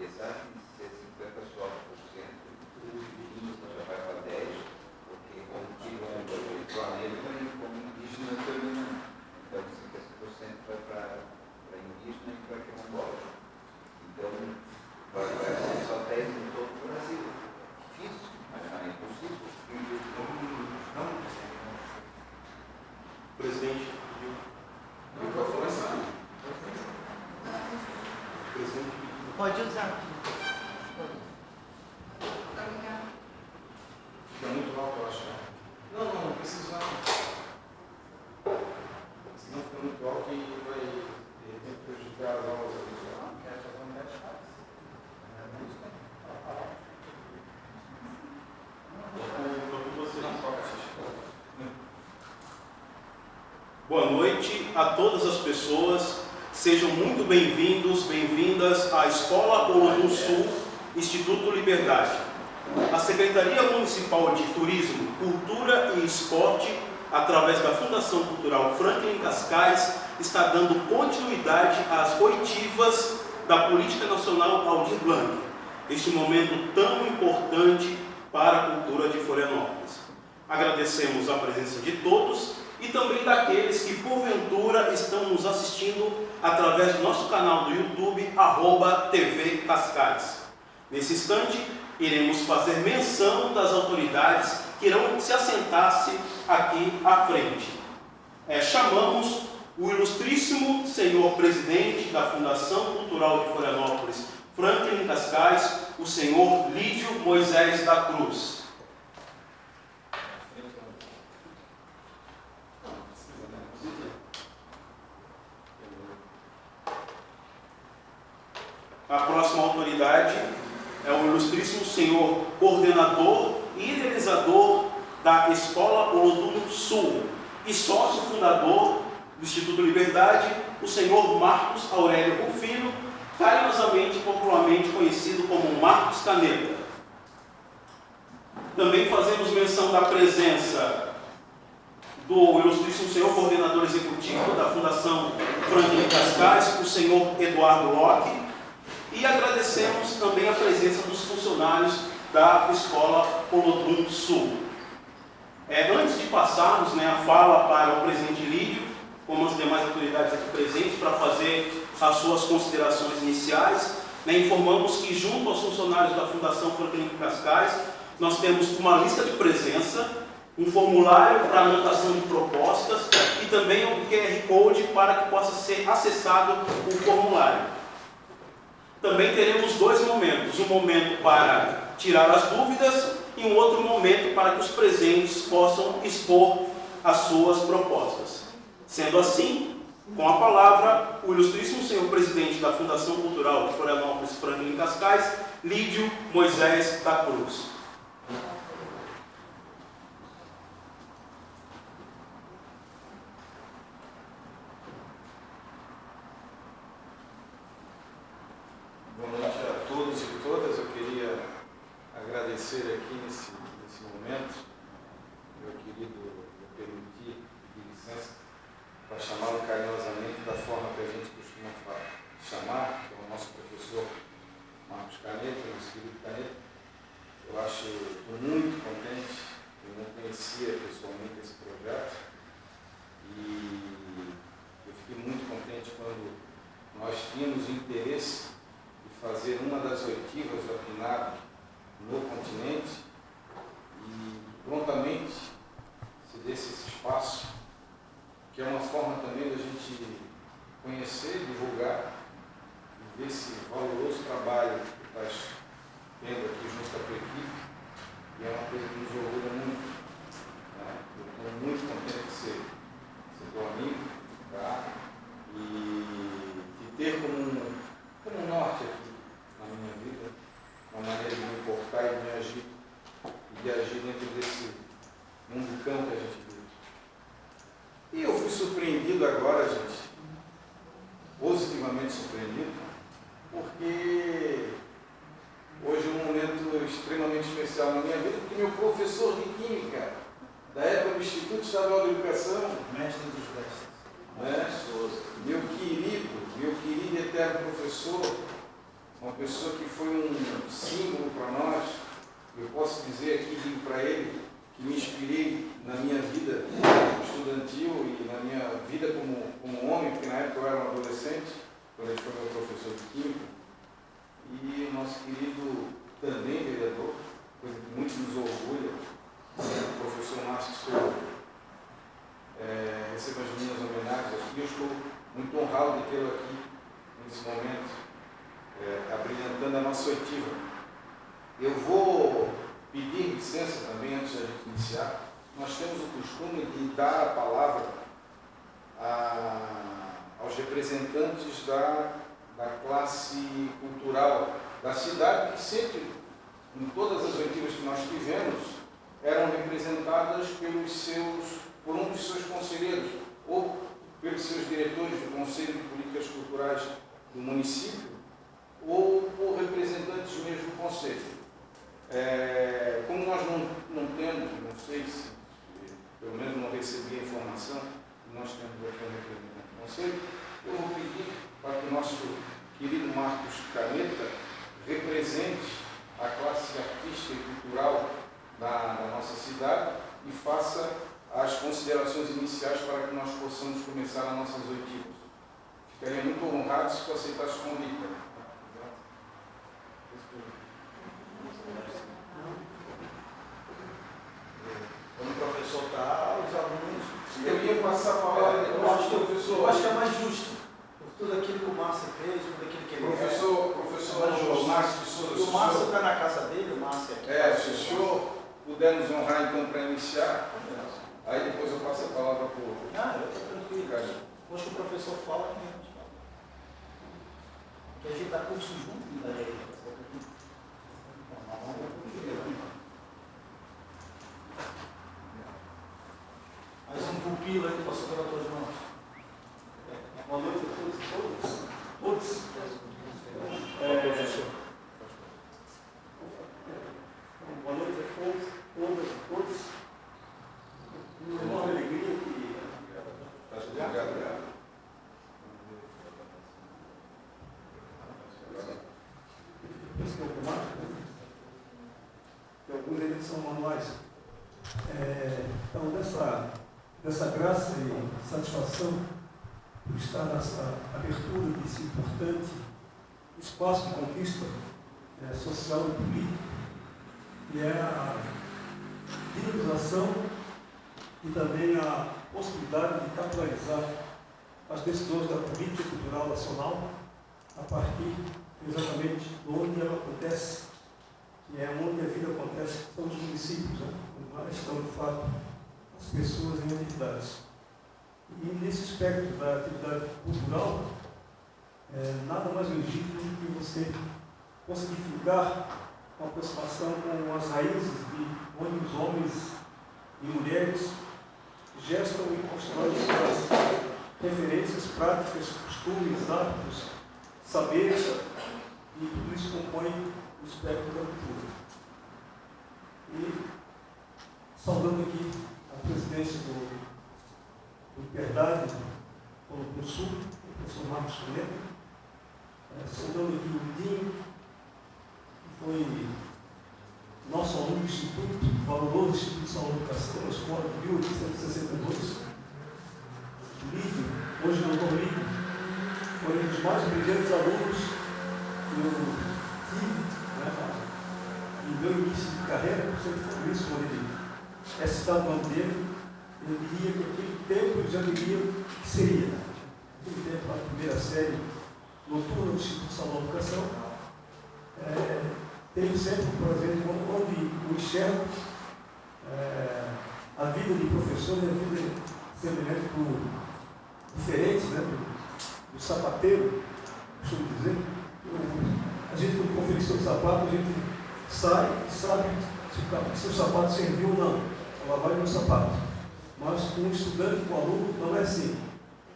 apesar de ser 50 só por cento, já vai para 10, porque como digo, o planeta e como indígena também não. Então 50% vai para indígena e para quilombola. Então vai ser só 10 em todo o Brasil. Difícil, mas não é impossível. Presidente, Eu vou começar. presidente. Pode usar. Fica muito alto, eu acho. Não precisa usar. Senão fica muito alto e vai, de repente, prejudicar as aulas ali. Boa noite a todas as pessoas. Sejam muito bem-vindos, bem-vindas à Escola Olodum Sul, Instituto Liberdade. A Secretaria Municipal de Turismo, Cultura e Esporte, através da Fundação Cultural Franklin Cascais, está dando continuidade às oitivas da Política Nacional Aldir Blanc, este momento tão importante para a cultura de Florianópolis. Agradecemos a presença de todos e também daqueles que porventura estão nos assistindo através do nosso canal do YouTube, @TV Cascais. Nesse instante, iremos fazer menção das autoridades que irão se assentar-se aqui à frente. Chamamos o ilustríssimo senhor presidente da Fundação Cultural de Florianópolis, Franklin Cascais, o senhor Lídio Moisés da Cruz. A próxima autoridade é o ilustríssimo senhor coordenador e idealizador da Escola Olodum Sul e sócio fundador do Instituto Liberdade, o senhor Marcos Aurélio Rufino, carinhosamente e popularmente conhecido como Marcos Caneta. Também fazemos menção da presença do ilustríssimo senhor coordenador executivo da Fundação Franklin Cascais, o senhor Eduardo Locke. E agradecemos também a presença dos funcionários da Escola Olodum Sul. Antes de passarmos a fala para o presidente Lídio, como as demais autoridades aqui presentes, para fazer as suas considerações iniciais, informamos que junto aos funcionários da Fundação Franklin Cascais, nós temos uma lista de presença, um formulário para anotação de propostas e também um QR Code para que possa ser acessado o formulário. Também teremos dois momentos, um momento para tirar as dúvidas e um outro momento para que os presentes possam expor as suas propostas. Sendo assim, com a palavra, o ilustríssimo senhor presidente da Fundação Cultural de Florianópolis, Franklin Cascais, Lídio Moisés da Cruz. Boa noite a todos e todas. Eu queria agradecer aqui nesse momento, meu querido, pedir licença para chamá-lo carinhosamente da forma que a gente costuma chamar, que é o nosso professor Marcos Caneta, nosso querido Caneta. Eu estou muito contente, eu não conhecia pessoalmente esse projeto e eu fiquei muito contente quando nós tínhamos interesse fazer uma das oitivas da PNAB no continente e prontamente se desse esse espaço, que é uma forma também da gente conhecer, divulgar e ver esse valoroso trabalho que estás tendo aqui junto à tua equipe, e é uma coisa que nos orgulha muito. Eu estou muito contente de ser teu amigo, e de ter como norte aqui na minha vida, uma maneira de me portar e de agir dentro desse munducão que a gente vive. E eu fui surpreendido agora, gente, positivamente surpreendido, porque hoje é um momento extremamente especial na minha vida, porque meu professor de Química, da época do Instituto Estadual de Educação, Mestre dos mestres. meu querido e eterno professor, uma pessoa que foi um símbolo para nós. Eu posso dizer aqui, digo para ele, que me inspirei na minha vida estudantil e na minha vida como homem, porque na época eu era um adolescente, quando ele foi meu professor de química. E o nosso querido também vereador, coisa que muito nos orgulha, o professor Márcio Souza, receba as minhas homenagens aqui. Eu estou muito honrado de tê-lo aqui nesse momento, abrilhantando a nossa oitiva. Eu vou pedir licença também antes da gente iniciar. Nós temos o costume de dar a palavra aos representantes da classe cultural da cidade, que sempre, em todas as oitivas que nós tivemos, eram representadas por um dos seus conselheiros, ou pelos seus diretores do Conselho de Políticas Culturais do município, ou por representantes mesmo do Conselho. Como nós não temos, não sei se, pelo menos não recebi a informação, que nós temos aqui um representante do Conselho, eu vou pedir para que o nosso querido Marcos Caneta represente a classe artística e cultural da nossa cidade e faça as considerações iniciais para que nós possamos começar as nossas oitivas. Ficaria muito honrado se tu aceitasse o convite. Quando o professor está, os alunos... Eu ia passar a palavra depois do professor. Eu acho que é mais justo. Por tudo aquilo que o Márcio fez, tudo aquilo que ele Professor Márcio Souza. O Márcio está na casa dele, o Márcio é aqui. Se o senhor puder nos honrar então para iniciar, aí depois eu passo a palavra para o... Ah, eu estou tranquilo. Hoje que o professor fala, que a gente fala. Porque a gente dá curso junto, né? Mais um pupilo aí que passou pelas tuas mãos. Boa noite a todos. Boa noite a todos. É uma alegria que... Obrigado. Que alguns deles são manuais. Então, dessa graça e satisfação por estar nessa abertura desse importante espaço de conquista social e política, que é a dinamização e também a possibilidade de capitalizar as decisões da política cultural nacional a partir exatamente de onde ela acontece, que é onde a vida acontece, que são os municípios, né? Onde lá estão, de fato, as pessoas em atividades. E nesse aspecto da atividade cultural, nada mais legítimo do que você conseguir ficar uma aproximação com as raízes de onde os homens e mulheres gestam e constroem suas referências, práticas, costumes, hábitos, saberes, e tudo isso compõe o espectro da cultura. E, saudando aqui a presidência do Liberdade, do Sul, o professor Marcos Caneta, saudando aqui o Dinho, que foi nosso aluno do Instituto, valoroso Instituto de Saúde e Educação, na escola de 1862. Lídio, hoje doutor Lídio, foi um dos mais brilhantes alunos que eu tive, em meu início de carreira. Sempre foi isso, quando ele é citado o nome dele, eu diria que aquele tempo ele já diria que seria. Aquele tempo, a primeira série noturna do Instituto de Saúde e Educação, tenho sempre o prazer de onde eu enxergo a vida de professor e a vida semelhante diferente, né, do sapateiro, costumo dizer. A gente, quando conferir sobre sapato, a gente sai e sabe se o sapato serviu ou não. Ela vai no sapato. Mas com o estudante, com o aluno, não é assim.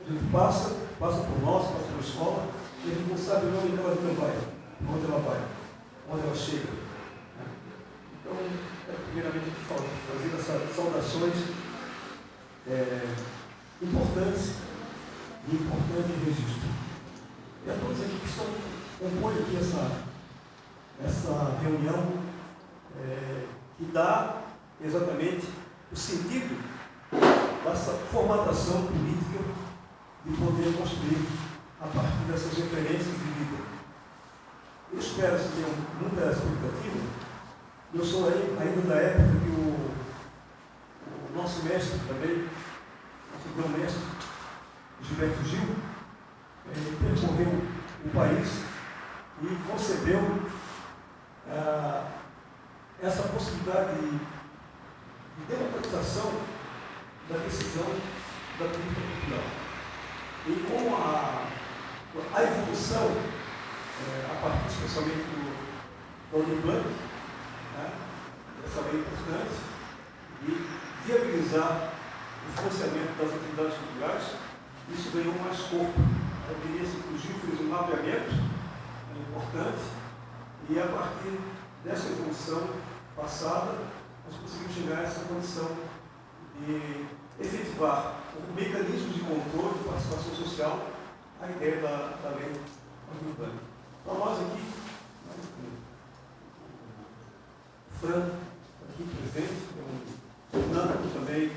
A gente passa por nós, passa pela escola, e a gente não sabe onde ela vai, onde ela chega. Então, primeiramente, fazer essas saudações importantes e importante registro. E a todos aqui que estão compõe aqui essa reunião que dá exatamente o sentido dessa formatação política de poder construir a partir dessas referências de vida. Eu espero que tenham muita expectativa. Eu sou ainda da época que o nosso mestre também, nosso grão-mestre, Gilberto Gil, percorreu o país e concebeu essa possibilidade de democratização da decisão da política cultural. E com a evolução, a partir especialmente do Aldir Blanc, essa lei importante, de viabilizar o financiamento das atividades culturais, isso ganhou mais corpo. Eu diria que o Gil fez um mapeamento importante e a partir dessa evolução passada, nós conseguimos chegar a essa condição de efetivar o mecanismo de controle de participação social, a ideia da lei Aldir Blanc. Para nós aqui, o Fran, aqui presente, é um dinâmico também,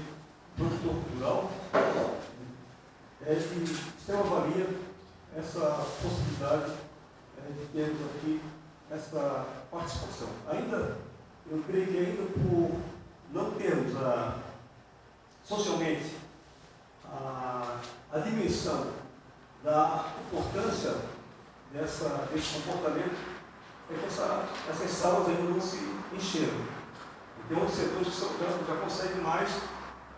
produtor cultural, de extrema valia essa possibilidade de termos aqui essa participação. Eu creio que ainda por não termos socialmente a dimensão da importância desse comportamento, é que essas salas ainda não se encheram. Tem outros setores que já conseguem mais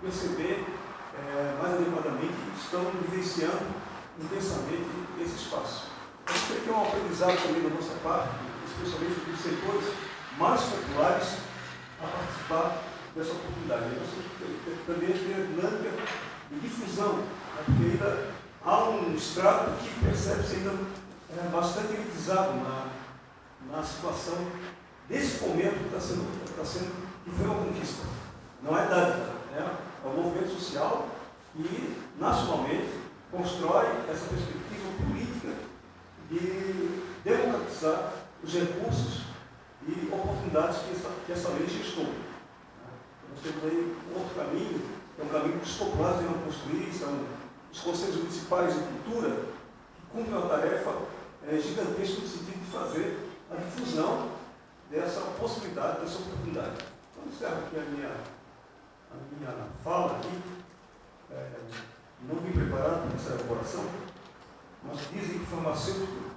perceber mais adequadamente e estão vivenciando intensamente esse espaço. Eu creio que é um aprendizado também da nossa parte, especialmente dos setores mais populares, a participar dessa oportunidade. Nós também tem a dinâmica de difusão, porque ainda há um estrato que percebe-se ainda bastante elitizado na situação desse momento que está sendo que foi uma conquista. Não é dádiva, é um movimento social que nacionalmente constrói essa perspectiva política de democratizar os recursos e oportunidades que essa lei gestou. Nós temos aí um outro caminho, que é um caminho que os populares irão construir, são os conselhos municipais de cultura, que cumprem uma tarefa gigantesca no sentido de fazer a difusão dessa possibilidade, dessa oportunidade. Então, encerro aqui a minha fala aqui. Não vim preparado para essa elaboração, mas dizem que farmacêutico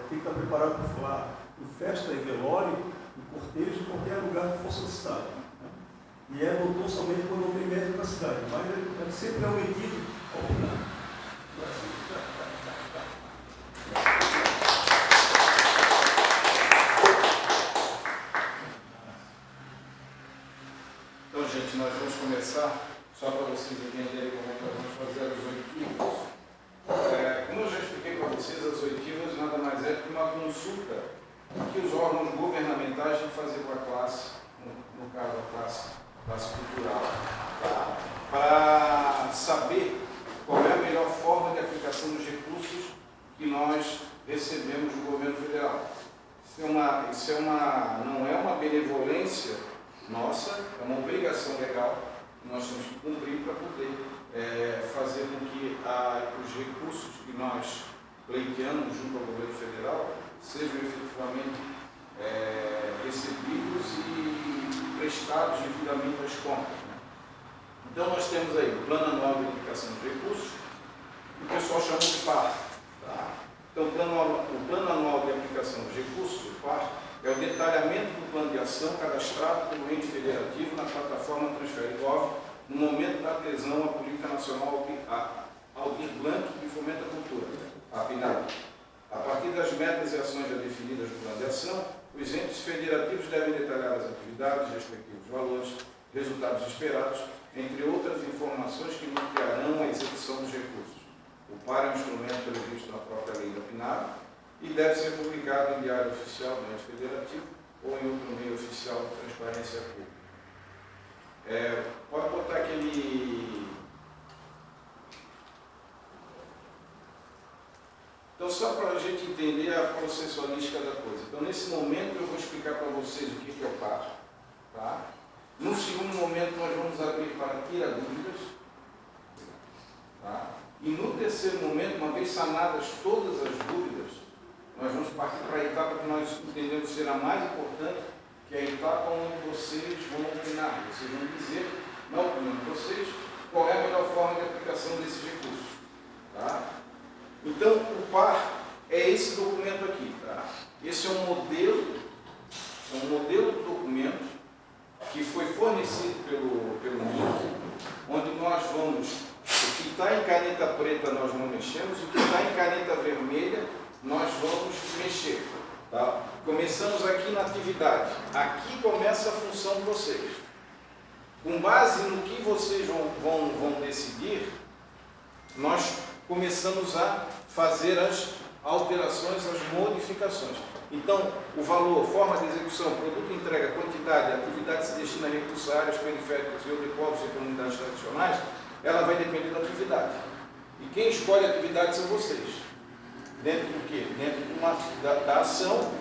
tem que estar preparado para falar em festa, em velório, em cortejo, em qualquer lugar que for solicitado. E é doutor somente quando não tem médico na cidade, mas ele sempre é um medido ao final. Então, gente, nós vamos começar, só para vocês entenderem como é que nós vamos fazer as oitivas. Como eu já expliquei para vocês, as oitivas nada mais é que uma consulta que os órgãos governamentais têm que fazer com a classe, no caso a classe cultural, para saber qual é a melhor forma de aplicação dos recursos que nós recebemos do governo federal. Não é uma benevolência nossa, é uma obrigação legal que nós temos que cumprir para poder fazer com que os recursos que nós pleiteamos junto ao governo federal sejam efetivamente recebidos e prestados devidamente às contas. Né? Então nós temos aí o Plano Anual de Aplicação dos Recursos, que o pessoal chama de PAR. Tá? Então o Plano Anual de Aplicação dos Recursos, o PAR, é o detalhamento do plano de ação cadastrado pelo ente federativo na plataforma Transfer.gov no momento da adesão à Política Nacional Aldir Blanc e Fomenta a Cultura, a PNAD. A partir das metas e ações já definidas no plano de ação, os entes federativos devem detalhar as atividades, respectivos valores, resultados esperados, entre outras informações que nortearão a execução dos recursos. O PAR é um instrumento previsto na própria lei da PNAD e deve ser publicado em diário oficial do ente federativo ou em outro meio oficial de transparência pública. Pode botar aquele... Então, só para a gente entender a processualística da coisa. Então, nesse momento, eu vou explicar para vocês o que é o par. Tá? No segundo momento, nós vamos abrir para tirar dúvidas. Tá? E no terceiro momento, uma vez sanadas todas as dúvidas, nós vamos partir para a etapa que nós entendemos ser a mais importante, que é a etapa onde vocês vão opinar. Vocês vão dizer, na opinião de vocês, qual é a melhor forma de aplicação desses recursos. Tá? Então, o par é esse documento aqui. Tá? Esse é um modelo do documento que foi fornecido pelo NIC, onde nós vamos, o que está em caneta preta nós não mexemos, o que está em caneta vermelha nós vamos mexer. Tá? Começamos aqui na atividade. Aqui começa a função de vocês. Com base no que vocês vão decidir, nós começamos a fazer as alterações, as modificações. Então, o valor, forma de execução, produto, entrega, quantidade, atividade se destina a recursos, áreas periféricas e ou de povos e comunidades tradicionais, ela vai depender da atividade. E quem escolhe a atividade são vocês. Dentro do quê? Dentro da ação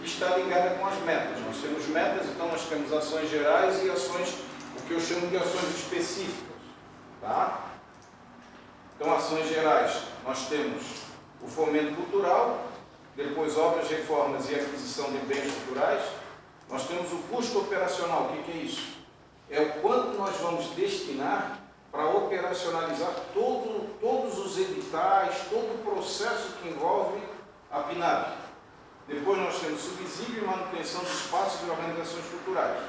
que está ligada com as metas. Nós temos metas, então nós temos ações gerais e ações, o que eu chamo de ações específicas. Tá? Então, ações gerais, nós temos o fomento cultural, depois obras, reformas e aquisição de bens culturais. Nós temos o custo operacional. O que é isso? É o quanto nós vamos destinar para operacionalizar todos os editais, todo o processo que envolve a PNAB. Depois nós temos subsídio e manutenção de espaços de organizações culturais.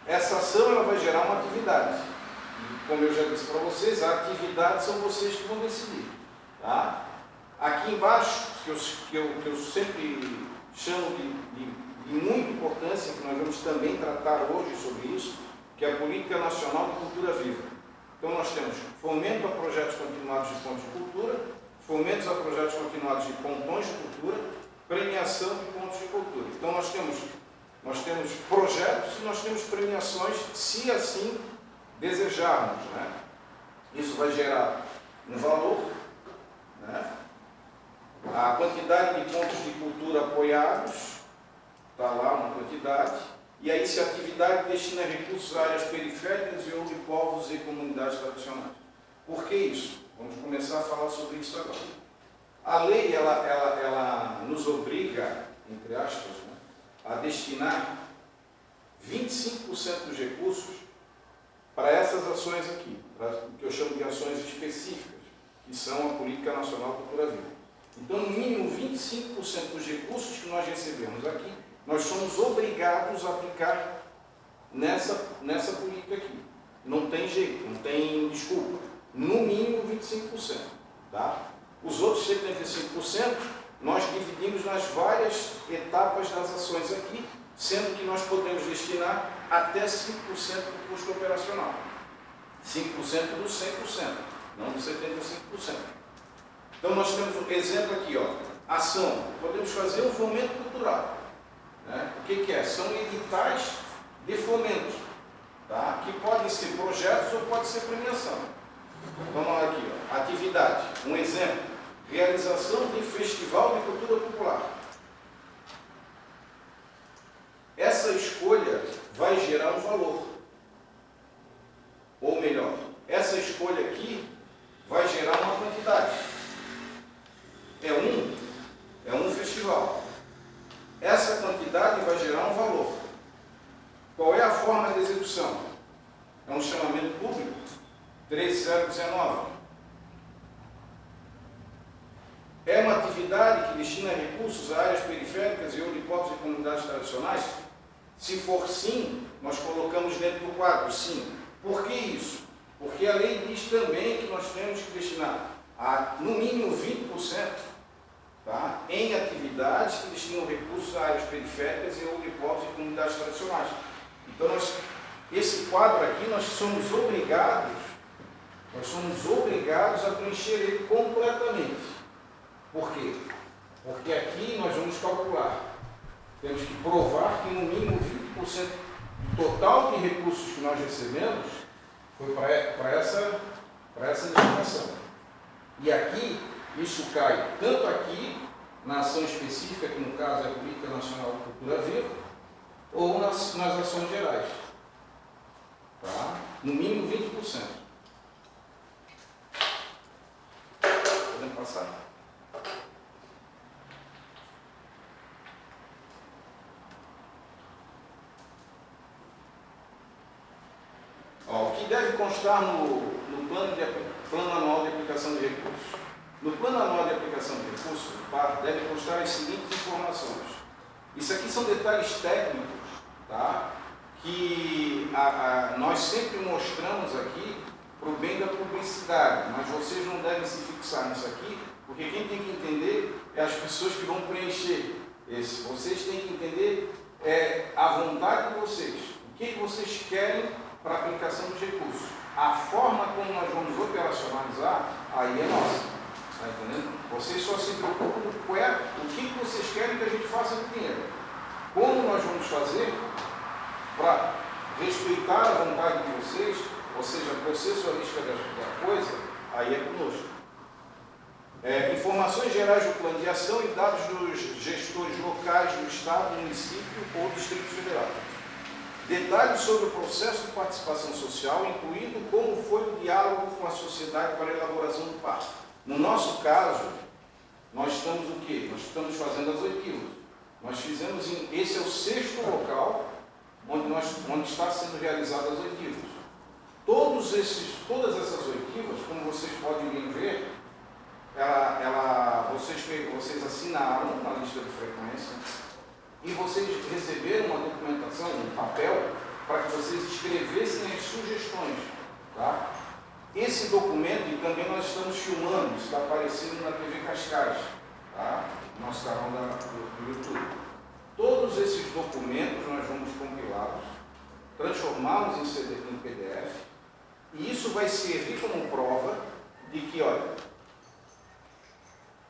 Essa ação ela vai gerar uma atividade. Como eu já disse para vocês, a atividade são vocês que vão decidir. Tá? Aqui embaixo, que eu sempre chamo de muita importância, que nós vamos também tratar hoje sobre isso, que é a Política Nacional de Cultura Viva. Então nós temos fomento a projetos continuados de pontos de cultura, fomentos a projetos continuados de pontões de cultura, premiação de pontos de cultura. Então nós temos projetos e nós temos premiações, se assim desejarmos. Né? Isso vai gerar um valor, né? A quantidade de pontos de cultura apoiados, está lá uma quantidade, e aí se a atividade destina recursos a áreas periféricas e ou de povos e comunidades tradicionais. Por que isso? Vamos começar a falar sobre isso agora. A lei, ela nos obriga, entre aspas, né, a destinar 25% dos recursos para essas ações aqui, para o que eu chamo de ações específicas, que são a Política Nacional de Cultura Viva. Então, no mínimo 25% dos recursos que nós recebemos aqui, nós somos obrigados a aplicar nessa política aqui. Não tem jeito, não tem desculpa. No mínimo 25%. Tá? Os outros 75% nós dividimos nas várias etapas das ações aqui, sendo que nós podemos destinar até 5% do custo operacional. 5% dos 100%, não dos 75%. Então nós temos um exemplo aqui, ó, ação. Podemos fazer um fomento cultural. Né? O que é? São editais de fomento, tá? Que podem ser projetos ou pode ser premiação. Vamos lá aqui, ó. Atividade. Um exemplo, realização de festival de cultura popular. Essa escolha vai gerar um valor. Ou melhor, essa escolha aqui vai gerar uma quantidade. É um festival. Essa quantidade vai gerar um valor. Qual é a forma de execução? É um chamamento público, 13019. É uma atividade que destina recursos a áreas periféricas e ou de povos e comunidades tradicionais? Se for sim, nós colocamos dentro do quadro, sim. Por que isso? Porque a lei diz também que nós temos que destinar no mínimo 20%, tá, em atividades que destinam recursos a áreas periféricas e ou de povos e comunidades tradicionais. Então, esse quadro aqui, nós somos obrigados a preencher ele completamente. Por quê? Porque aqui nós vamos calcular, temos que provar que no mínimo 20% do total de recursos que nós recebemos foi para essa destinação. E aqui Isso cai tanto aqui, na ação específica, que no caso é a Política Nacional de Cultura Viva, ou nas ações gerais. Tá? No mínimo 20%. Podemos passar? Ó, o que deve constar no plano anual de aplicação de recursos? No plano anual de aplicação de recursos, deve constar as seguintes informações. Isso aqui são detalhes técnicos, tá? Que nós sempre mostramos aqui para o bem da publicidade, mas vocês não devem se fixar nisso aqui, porque quem tem que entender é as pessoas que vão preencher esse. Vocês têm que entender a vontade de vocês, o que vocês querem para a aplicação dos recursos. A forma como nós vamos operacionalizar, aí é nossa. Está entendendo? Vocês só se preocupam com o que vocês querem que a gente faça com o dinheiro. Como nós vamos fazer para respeitar a vontade de vocês, ou seja, processualística da coisa, aí é conosco. Informações gerais do plano de ação e dados dos gestores locais do Estado, município ou Distrito Federal. Detalhes sobre o processo de participação social, incluindo como foi o diálogo com a sociedade para a elaboração do parque. No nosso caso, nós estamos o quê? Nós estamos fazendo as oitivas. Nós fizemos, esse é o 6º local onde está sendo realizadas as oitivas. Todas essas oitivas, como vocês podem bem ver, vocês assinaram na lista de frequência e vocês receberam uma documentação, um papel, para que vocês escrevessem as sugestões. Tá? Esse documento, e também nós estamos filmando, está aparecendo na TV Cascais, tá? Nosso canal do YouTube. Todos esses documentos nós vamos compilá-los, transformá-los em PDF, e isso vai servir como prova de que, olha,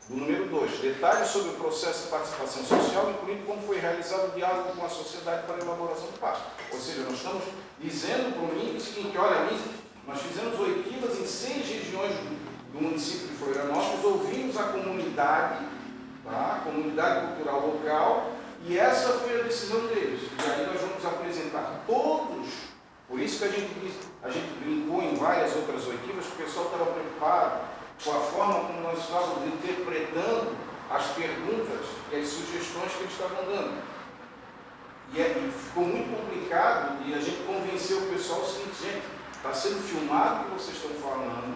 do número 2, detalhes sobre o processo de participação social, incluindo como foi realizado o diálogo com a sociedade para a elaboração do pacto. Ou seja, nós estamos dizendo para o MINC o seguinte, olha, MINC, nós fizemos oitivas em 6 regiões do município de Florianópolis, ouvimos a comunidade, tá? A comunidade cultural local, e essa foi a decisão deles. E aí nós vamos apresentar todos, por isso que a gente brincou em várias outras oitivas, porque o pessoal estava preocupado com a forma como nós estávamos interpretando as perguntas e as sugestões que eles estavam dando. E ficou muito complicado e a gente convenceu o pessoal o seguinte, gente, está sendo filmado o que vocês estão falando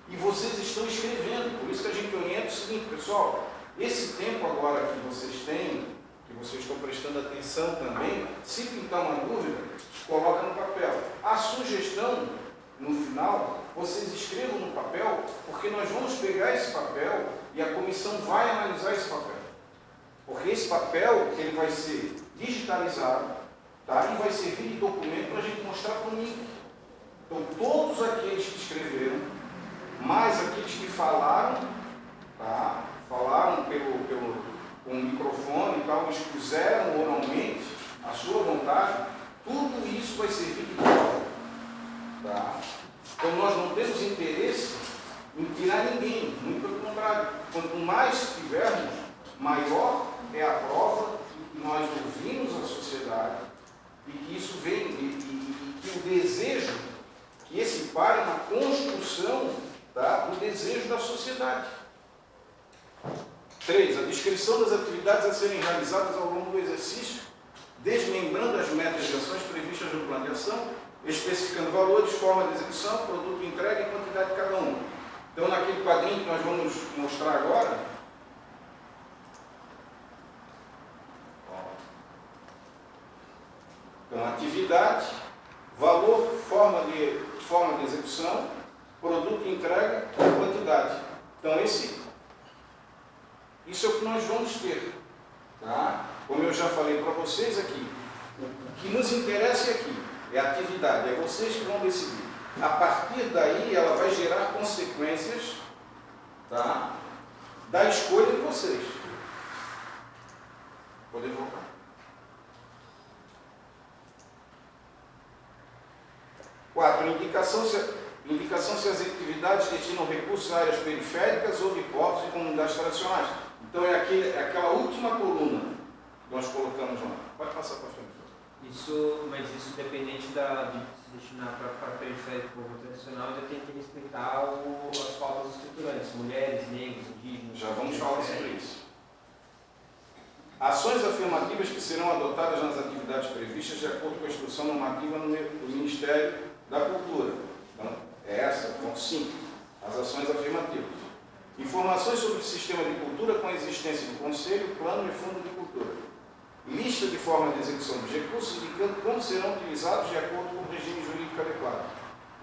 e vocês estão escrevendo. Por isso que a gente orienta o seguinte, pessoal, esse tempo agora que vocês têm, que vocês estão prestando atenção também, se pintar uma dúvida, coloca no papel. A sugestão, no final, vocês escrevam no papel, porque nós vamos pegar esse papel e a comissão vai analisar esse papel. Porque esse papel, ele vai ser digitalizado, tá? E vai servir de documento para a gente mostrar para o MINC. Então, todos aqueles que escreveram, mais aqueles que falaram, tá? Falaram com o microfone e tal, expuseram oralmente a sua vontade, tudo isso vai servir de prova. Tá? Então, nós não temos interesse em tirar ninguém, muito pelo contrário. Quanto mais tivermos, maior é a prova de que nós ouvimos a sociedade e que isso vem, e que o desejo, que esse par é uma construção, tá, do desejo da sociedade. 3. A descrição das atividades a serem realizadas ao longo do exercício, desmembrando as metas de ações previstas no plano de ação, especificando valores, forma de execução, produto entregue e quantidade de cada um. Então, naquele quadrinho que nós vamos mostrar agora, então, atividade, valor, forma de execução, produto entregue e quantidade. Então, isso é o que nós vamos ter. Tá? Como eu já falei para vocês aqui, o que nos interessa é aqui. É a atividade, é vocês que vão decidir. A partir daí, ela vai gerar consequências, tá, da escolha de vocês. Podem voltar. 4. Indicação se as atividades destinam recursos a áreas periféricas ou de povos e comunidades tradicionais. Então é aquela última coluna que nós colocamos lá. Pode passar para frente. Mas isso dependente de se destinar para periférico povo tradicional, ainda tem que respeitar as pautas estruturantes, mulheres, negros, indígenas. Já vamos falar sobre isso. Ações afirmativas que serão adotadas nas atividades previstas de acordo com a instrução normativa do Ministério da Cultura. Então, é essa, ponto 5, as ações afirmativas. Informações sobre o sistema de cultura com a existência do Conselho, Plano e Fundo de Cultura. Lista de forma de execução dos recursos, indicando como serão utilizados de acordo com o regime jurídico adequado.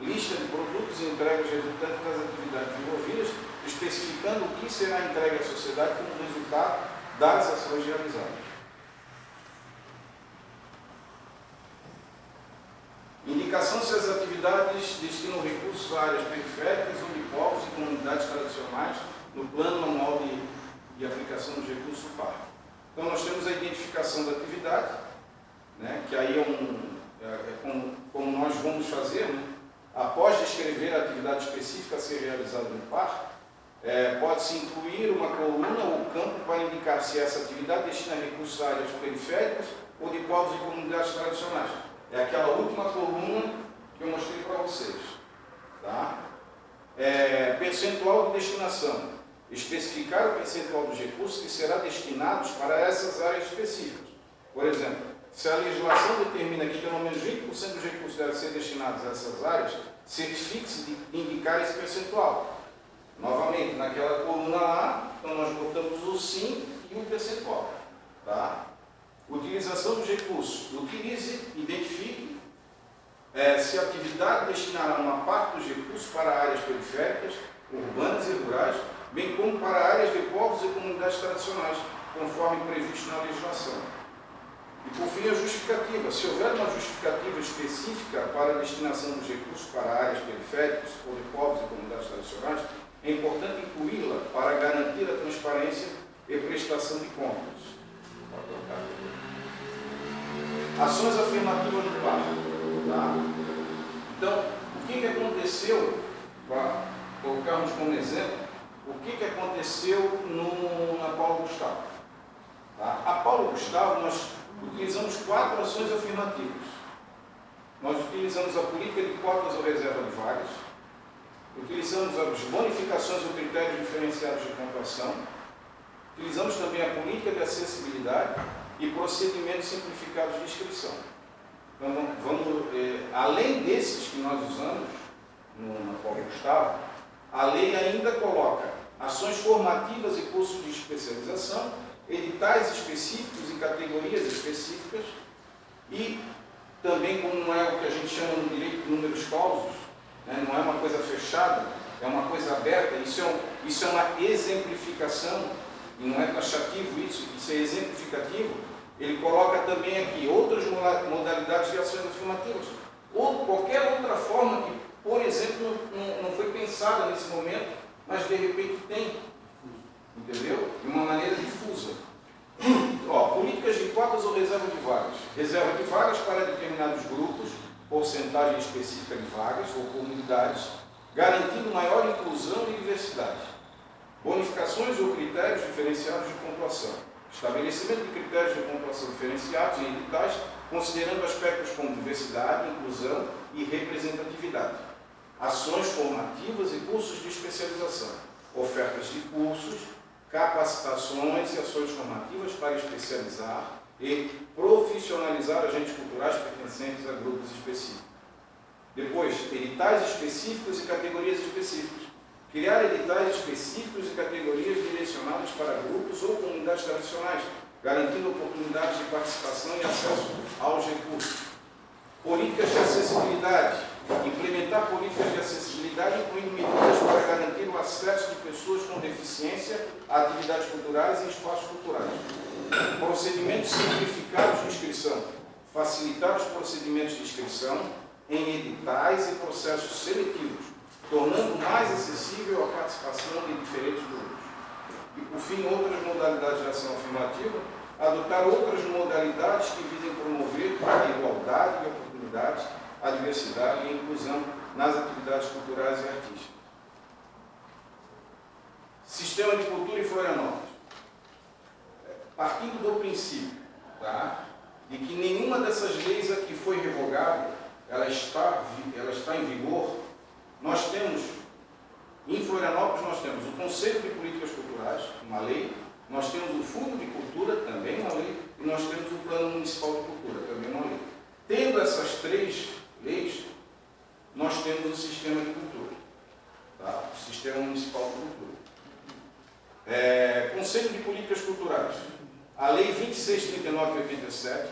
Lista de produtos e entregas resultantes das atividades envolvidas, especificando o que será entregue à sociedade como resultado das ações realizadas. Indicação se as atividades destinam recursos a áreas periféricas ou de povos e comunidades tradicionais no plano anual de aplicação dos recursos do PAR. Então, nós temos a identificação da atividade, né, que aí como nós vamos fazer, né, após descrever a atividade específica a ser realizada no PAR, pode-se incluir uma coluna ou campo para indicar se essa atividade destina recursos a áreas periféricas ou de povos e comunidades tradicionais. É aquela última coluna que eu mostrei para vocês. Tá? Percentual de destinação. Especificar o percentual dos recursos que será destinados para essas áreas específicas. Por exemplo, se a legislação determina que pelo menos 20% dos recursos devem ser destinados a essas áreas, certifique-se de indicar esse percentual. Novamente, naquela coluna lá, então nós botamos o sim e o percentual. Tá? Utilização dos recursos. Utilize, identifique se a atividade destinará uma parte dos recursos para áreas periféricas, urbanas e rurais, bem como para áreas de povos e comunidades tradicionais, conforme previsto na legislação. E por fim, a justificativa. Se houver uma justificativa específica para a destinação dos recursos para áreas periféricas ou de povos e comunidades tradicionais, é importante incluí-la para garantir a transparência e prestação de contas. Ações afirmativas no PAR. Tá? Então, o que aconteceu, para colocarmos como exemplo, o que aconteceu na Paulo Gustavo? Tá? A Paulo Gustavo, nós utilizamos 4 ações afirmativas. Nós utilizamos a política de cotas ou reserva de vagas, utilizamos as bonificações ou critérios diferenciados de pontuação, utilizamos também a política de acessibilidade e procedimentos simplificados de inscrição. Então, além desses que nós usamos na Paulo Gustavo, a lei ainda coloca ações formativas e cursos de especialização, editais específicos e categorias específicas, e também, como não é o que a gente chama no direito de números clausos, né, não é uma coisa fechada, é uma coisa aberta, isso é uma exemplificação, e não é taxativo isso é exemplificativo. Ele coloca também aqui outras modalidades de ações afirmativas, ou qualquer outra forma que, por exemplo, não foi pensada nesse momento, mas de repente tem, entendeu? De uma maneira difusa. Políticas de cotas ou reserva de vagas. Reserva de vagas para determinados grupos, porcentagem específica de vagas ou comunidades, garantindo maior inclusão e diversidade. Bonificações ou critérios diferenciados de pontuação. Estabelecimento de critérios de pontuação diferenciados em editais, considerando aspectos como diversidade, inclusão e representatividade. Ações formativas e cursos de especialização. Ofertas de cursos, capacitações e ações formativas para especializar e profissionalizar agentes culturais pertencentes a grupos específicos. Depois, editais específicos e categorias específicas. Criar editais específicos e categorias direcionadas para grupos ou comunidades tradicionais, garantindo oportunidades de participação e acesso aos recursos. Políticas de acessibilidade. Implementar políticas de acessibilidade, incluindo medidas para garantir o acesso de pessoas com deficiência a atividades culturais e espaços culturais. Procedimentos simplificados de inscrição. Facilitar os procedimentos de inscrição em editais e processos seletivos, tornando mais acessível a participação de diferentes grupos. E, por fim, outras modalidades de ação afirmativa, adotar outras modalidades que visem promover a igualdade de oportunidades, a diversidade e a inclusão nas atividades culturais e artísticas. Sistema de cultura em Florianópolis. Partindo do princípio, tá, de que nenhuma dessas leis aqui foi revogada, ela está em vigor, nós temos, em Florianópolis nós temos o Conselho de Políticas Culturais, uma lei, nós temos o Fundo de Cultura, também uma lei, e nós temos o Plano Municipal de Cultura, também uma lei. Tendo essas três leis, nós temos o Sistema de Cultura, tá? O Sistema Municipal de Cultura. Conselho de Políticas Culturais. A Lei 2639/87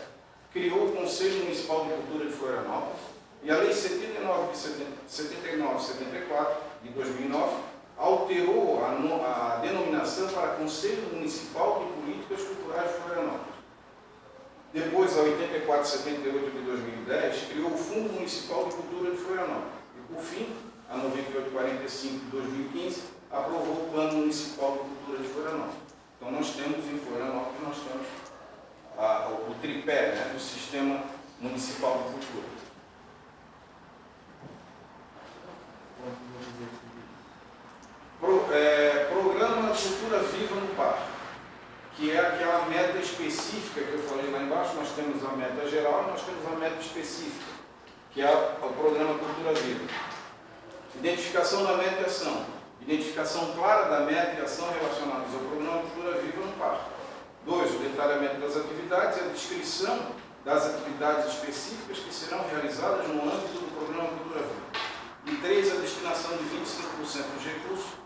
criou o Conselho Municipal de Cultura de Florianópolis e a Lei 79/74 de 2009 alterou a denominação para Conselho Municipal de Políticas Culturais de Florianópolis. Depois, a 84/78 de 2010 criou o Fundo Municipal de Cultura de Florianópolis e, por fim, a 98/45 de 2015 aprovou o Plano Municipal de Cultura de Florianópolis. Então, nós temos em Florianópolis, nós temos o tripé, né, do Sistema Municipal de Cultura. Programa Cultura Viva no Parque, que é aquela meta específica que eu falei lá embaixo. Nós temos a meta geral e nós temos a meta específica, que é o Programa Cultura Viva. Identificação da meta e ação. Identificação clara da meta e ação relacionadas ao Programa Cultura Viva no Parque. 2. O detalhamento das atividades e a descrição das atividades específicas que serão realizadas no âmbito do Programa Cultura Viva. E 3. A destinação de 25% dos recursos,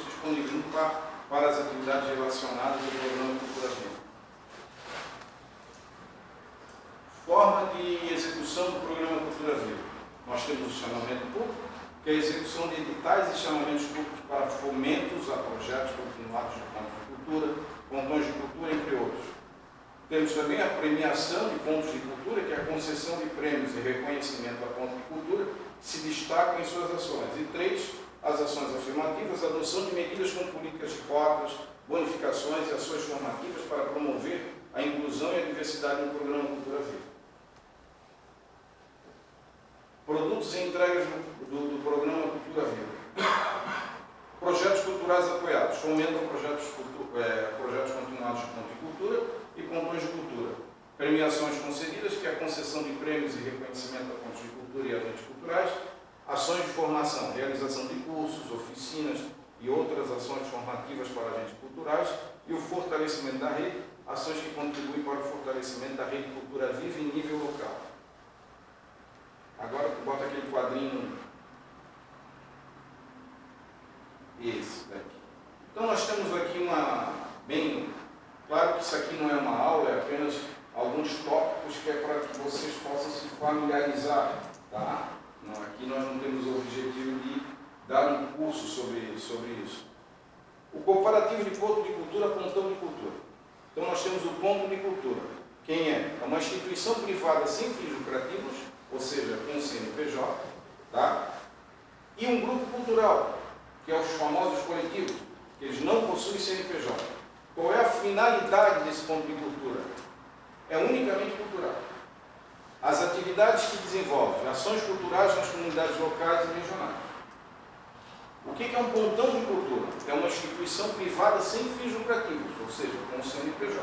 disponíveis no parque para as atividades relacionadas ao Programa Cultura Viva. Forma de execução do Programa Cultura Viva. Nós temos o chamamento público, que é a execução de editais e chamamentos públicos para fomentos a projetos continuados de pontos de cultura, pontões de cultura, entre outros. Temos também a premiação de pontos de cultura, que é a concessão de prêmios e reconhecimento a pontos de cultura que se destacam em suas ações. E 3, as ações afirmativas, a adoção de medidas como políticas de cotas, bonificações e ações formativas para promover a inclusão e a diversidade no Programa Cultura Viva. Produtos e entregas do Programa Cultura Viva. Projetos culturais apoiados. Fomentam projetos continuados de ponto de cultura e pontões de cultura. Premiações concedidas, que é a concessão de prêmios e reconhecimento a pontos de cultura e agentes culturais. Ações de formação, realização de cursos, oficinas e outras ações formativas para agentes culturais. E o fortalecimento da rede, ações que contribuem para o fortalecimento da rede Cultura Viva em nível local. Agora, bota aquele quadrinho, esse daqui. Então, nós temos aqui claro que isso aqui não é uma aula, é apenas alguns tópicos que é para que vocês possam se familiarizar, tá? Aqui nós não temos o objetivo de dar um curso sobre isso. O comparativo de ponto de cultura, pontão de cultura. Então, nós temos o ponto de cultura. Quem é? É uma instituição privada sem fins lucrativos, ou seja, com CNPJ, tá? E um grupo cultural, que é os famosos coletivos, que eles não possuem CNPJ. Qual é a finalidade desse ponto de cultura? É unicamente cultural. As atividades que desenvolvem ações culturais nas comunidades locais e regionais. O que é um pontão de cultura? É uma instituição privada sem fins lucrativos, ou seja, com CNPJ.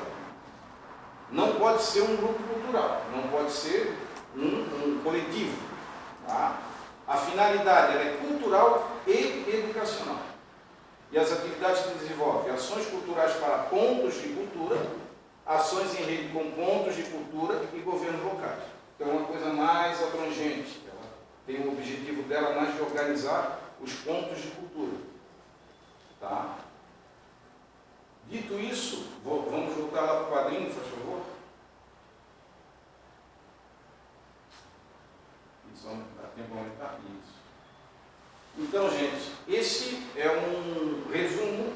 Não pode ser um grupo cultural, não pode ser um coletivo. Tá? A finalidade ela é cultural e educacional. E as atividades que desenvolvem ações culturais para pontos de cultura, ações em rede com pontos de cultura e governos locais. Então é uma coisa mais abrangente. Ela tem o objetivo dela mais de organizar os pontos de cultura. Tá? Dito isso, vamos voltar lá para o quadrinho, por favor. Dá tempo para aumentar isso. Então, gente, esse é um resumo,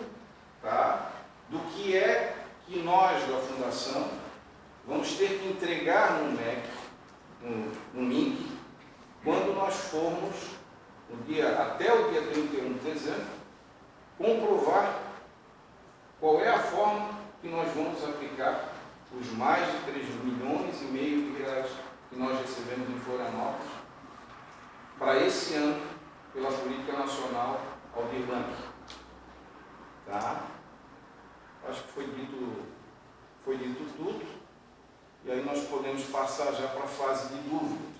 tá, do que é que nós da Fundação vamos ter que entregar no MEC, no MINC, quando nós formos, até o dia 31 de dezembro, comprovar qual é a forma que nós vamos aplicar os mais de 3,5 milhões de reais que nós recebemos em Florianópolis para esse ano pela Política Nacional Aldir Blanc. Tá? Acho que foi dito tudo, e aí nós podemos passar já para a fase de dúvidas.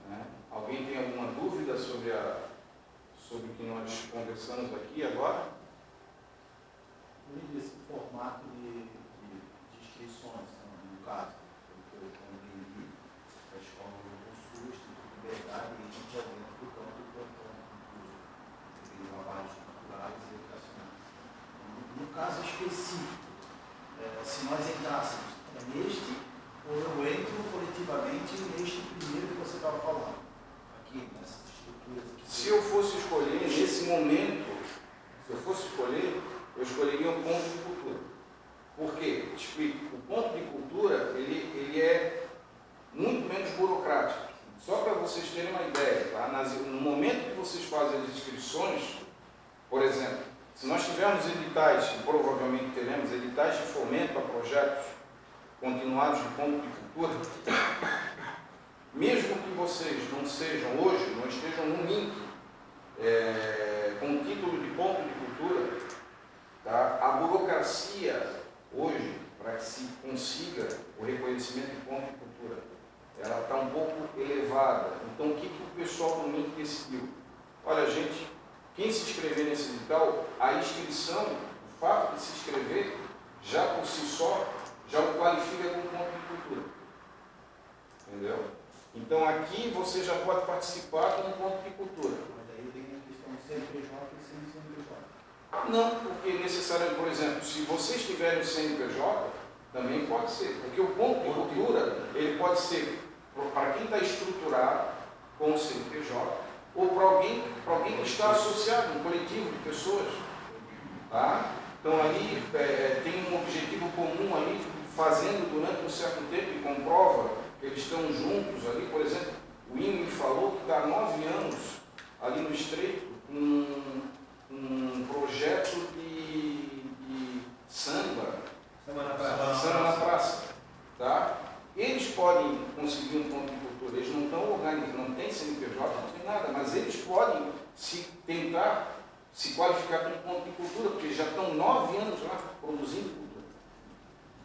Né? Alguém tem alguma dúvida sobre o que nós conversamos aqui agora? Esse formato de inscrições, no caso, porque eu compreendi, a escola do SUS tem liberdade e entra dentro do campo do plantão, de trabalhos culturais e educacionais. No caso específico, se nós entrássemos neste, ou eu entro coletivamente neste primeiro que você estava falando, aqui, nessas estruturas aqui. Se eu fosse escolher, nesse momento, eu escolheria um ponto de cultura. Por quê? Te explico. O ponto de cultura, ele é muito menos burocrático. Só para vocês terem uma ideia, tá? No momento que vocês fazem as inscrições, por exemplo, se nós tivermos editais, e provavelmente teremos editais de fomento a projetos continuados de ponto de cultura, mesmo que vocês não sejam hoje, não estejam no MINC, com o título de ponto de cultura, tá? A burocracia hoje, para que se consiga o reconhecimento de ponto de cultura, ela está um pouco elevada. Então, o que o pessoal do MINC decidiu? Olha, gente, quem se inscrever nesse edital, a inscrição, o fato de se inscrever, já por si só, já o qualifica como ponto de cultura. Entendeu? Então, aqui você já pode participar como ponto de cultura. Mas aí tem a questão do CNPJ e sem CNPJ. Não, porque necessariamente, por exemplo, se vocês tiverem o CNPJ, também pode ser. Porque o ponto de cultura, ele pode ser para quem está estruturado com o CNPJ, ou para alguém que está associado, um coletivo de pessoas. Tá? Então, ali tem um objetivo comum ali, fazendo durante um certo tempo e comprova que eles estão juntos ali. Por exemplo, o Inho me falou que está há 9 anos ali no Estreito, um projeto de samba, samba na praça. Tá? Eles podem conseguir um ponto de cultura, eles não estão organizados, não tem CNPJ, não tem nada, mas eles podem tentar se qualificar como ponto de cultura, porque já estão 9 anos lá produzindo cultura.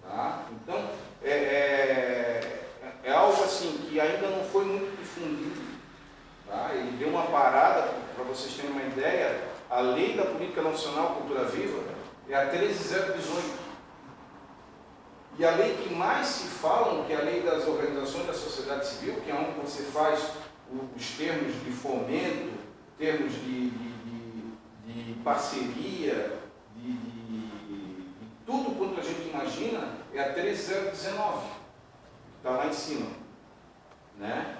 Tá? Então, é algo assim que ainda não foi muito difundido. Tá? Ele deu uma parada, para vocês terem uma ideia, a lei da Política Nacional Cultura Viva é a 13.018. E a lei que mais se falam, que é a lei das organizações da sociedade civil, que é onde você faz os termos de fomento, termos de parceria, de tudo quanto a gente imagina, é a 13.019, que está lá em cima. Né?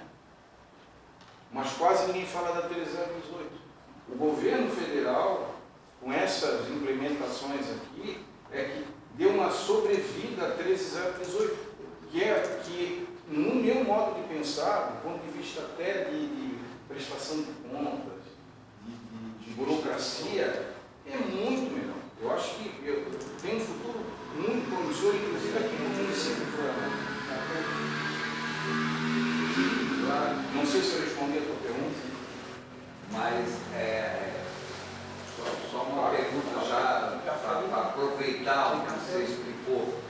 Mas quase ninguém fala da 13.018. O governo federal, com essas implementações aqui, é que deu uma sobrevida a 13.018, que no meu modo de pensar, do ponto de vista até de prestação de contas, de burocracia, é muito melhor. Eu acho que tem um futuro muito promissor, inclusive aqui no município de Florianópolis. Não sei se eu respondi a tua pergunta, mas só uma pergunta já para aproveitar o que você explicou.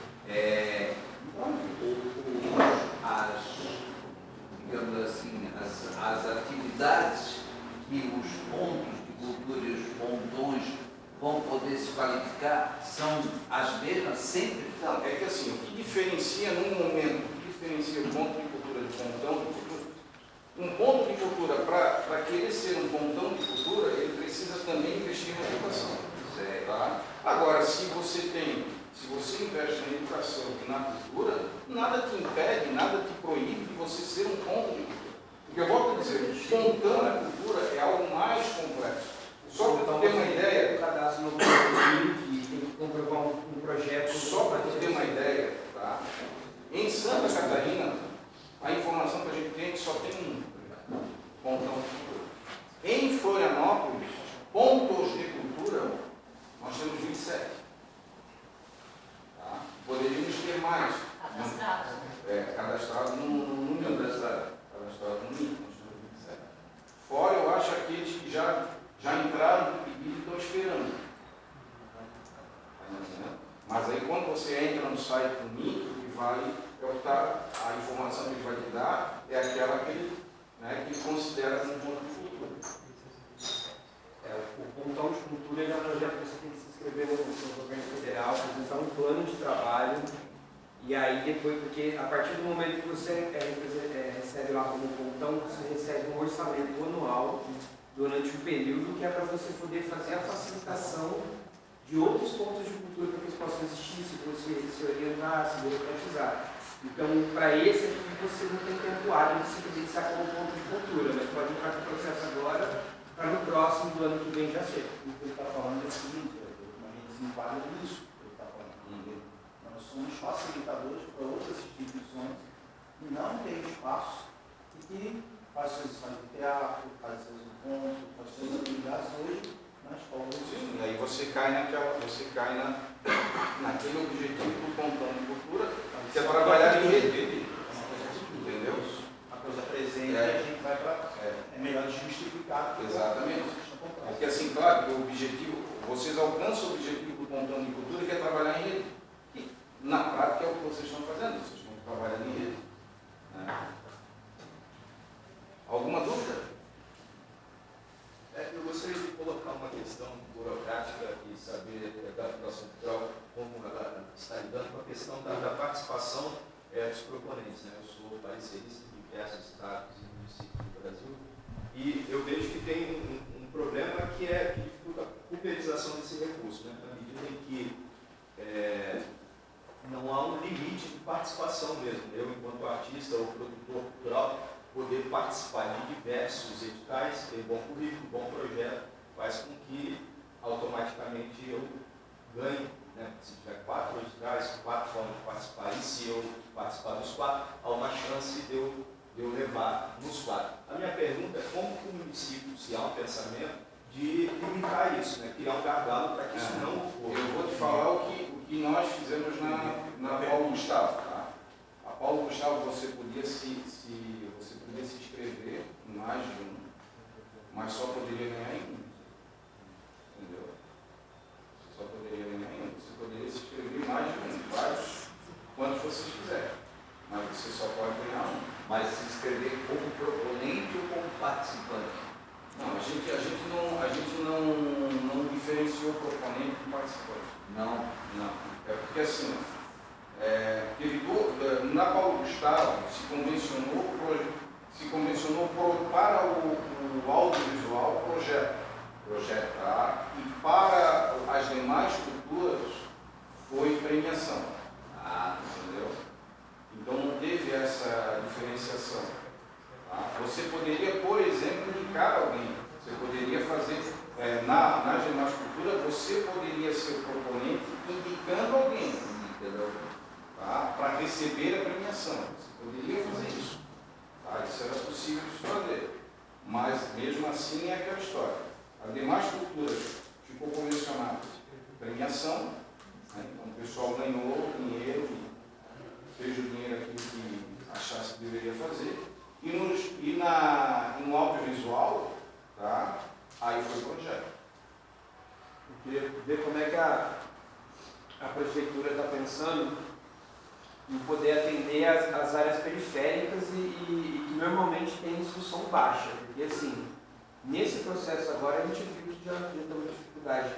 Digamos assim, as atividades que os pontos de cultura e os pontões vão poder se qualificar são as mesmas sempre? Não, é que assim, o que diferencia num momento, o que diferencia o ponto de cultura de pontão de cultura? Um ponto de cultura, para querer ser um pontão de cultura, ele precisa também investir na educação. Tá? Agora, se você investe na educação e na cultura, nada te impede, nada te proíbe de você ser um ponto de cultura. Porque eu volto a dizer, pontão na cultura é algo mais complexo. Só para tu ter uma ideia, o cadastro no e tem que comprovar um projeto. Só para tu ter uma ideia, tá? Em Santa Catarina, a informação que a gente tem é que só tem um pontão de cultura. Em Florianópolis, pontos de cultura, nós temos 27. Tá? Poderíamos ter mais. Cadastrado. Cadastrado no cadastrado no MIT, nós temos 27. Fora eu acho aqueles que já entraram no pedido e estão esperando. Tá entendendo? Mas aí quando você entra no site do NIC, o que vai a informação que ele vai te dar é aquela que ele, né, que ele considera como ponto de cultura. O pontão de cultura é um projeto que você tem que se inscrever no governo federal, apresentar um plano de trabalho, e aí depois, porque a partir do momento que você recebe lá como pontão, você recebe um orçamento anual durante um período que é para você poder fazer a facilitação de outros pontos de cultura para que eles possam existir, se você se orientar, se burocratizar. Então, para esse aqui, você não tem tempo hábil de se credenciar como ponto de cultura, mas pode entrar com o processo agora, para no próximo do ano que vem já ser. O que ele está falando é o seguinte, a gente se enquadra nisso que ele está falando. Nós somos facilitadores para outras instituições que não têm espaço e que fazem suas lições de teatro, fazem seus encontros, fazem suas atividades hoje na escola. Sim, e aí você cai naquele objetivo do pontão de cultura, que é trabalhar em rede. Entendeu? A coisa presente, a gente vai para... É melhor desmistificar. Exatamente. Porque assim, claro que o objetivo, vocês alcançam o objetivo do pontão de cultura, que é trabalhar em rede. E, na prática é o que vocês estão fazendo, vocês estão trabalhando em rede. Né? Alguma dúvida? Eu gostaria de colocar uma questão burocrática e saber da Fundação Cultural como ela está lidando com a questão da participação dos proponentes. Né? Eu sou parecerista de diversos estados e municípios do Brasil e eu vejo que tem um problema que dificulta a pulverização desse recurso, né? Na medida em que não há um limite de participação mesmo. Eu, enquanto artista ou produtor cultural, poder participar de diversos editais, ter bom currículo, bom projeto, faz com que automaticamente eu ganhe, né? Se tiver 4 editais, 4 formas de participar, e se eu participar dos 4, há uma chance de eu levar nos 4. A minha pergunta é como que o município, se há um pensamento de limitar isso, né? Criar um gargalo para que isso não ocorra. Eu vou te falar o que nós fizemos na Paulo Gustavo. Tá? A Paulo Gustavo você podia se inscrever em mais de um, mas só poderia ganhar em um. Entendeu? Você só poderia ganhar em um. Você poderia se inscrever em mais de um, vários, quantos vocês quiserem. Mas você só pode ganhar um. Mas se inscrever como proponente ou como participante? Não, a gente não diferenciou proponente e participante. Não. É porque assim, na Paulo Gustavo se convencionou para o audiovisual projeto, tá? E para as demais culturas foi premiação. Entendeu? Então não teve essa diferenciação. Tá? Você poderia, por exemplo, indicar alguém. Você poderia fazer, nas demais culturas, você poderia ser o proponente indicando alguém, entendeu? Tá? Para receber a premiação. Você poderia fazer isso. Tá? Isso era possível de fazer. Mas, mesmo assim, é aquela história. As demais culturas ficou convencionado. Premiação, né? Então o pessoal ganhou dinheiro, fez o dinheiro aquilo que achasse que deveria fazer. E no audiovisual, tá? Aí foi o projeto. Eu queria ver como é que a prefeitura está pensando em poder atender as áreas periféricas e que normalmente tem instrução baixa. Porque assim, nesse processo agora a gente viu que já teve dificuldade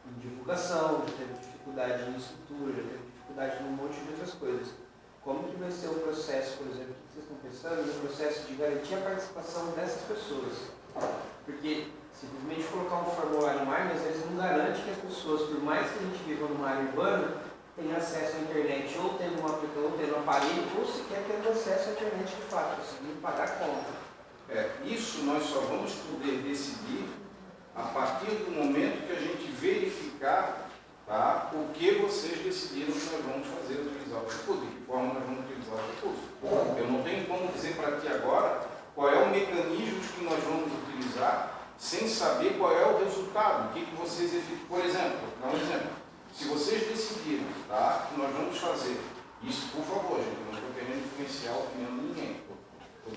em divulgação, já teve dificuldade em estrutura, já teve dificuldade em um monte de outras coisas. Como que vai ser o processo, por exemplo, que vocês estão pensando no processo de garantir a participação dessas pessoas? Porque simplesmente colocar um formulário online, às vezes não garante que as pessoas, por mais que a gente viva numa área urbana, tenham acesso à internet, ou tendo um aplicativo, ou tendo um aparelho, ou sequer tendo acesso à internet de fato, conseguindo pagar a conta. Isso nós só vamos poder decidir a partir do momento que a gente verificar, tá, o que vocês decidiram que nós vamos fazer, utilizar o recurso, de que forma nós vamos utilizar o recurso. Eu não tenho como dizer para ti agora qual é o mecanismo que nós vamos utilizar sem saber qual é o resultado, o que vocês efetuam. Por exemplo, vou dar um exemplo. Se vocês decidiram, tá, que nós vamos fazer isso, por favor, gente, eu não estou querendo influenciar a opinião de ninguém, estou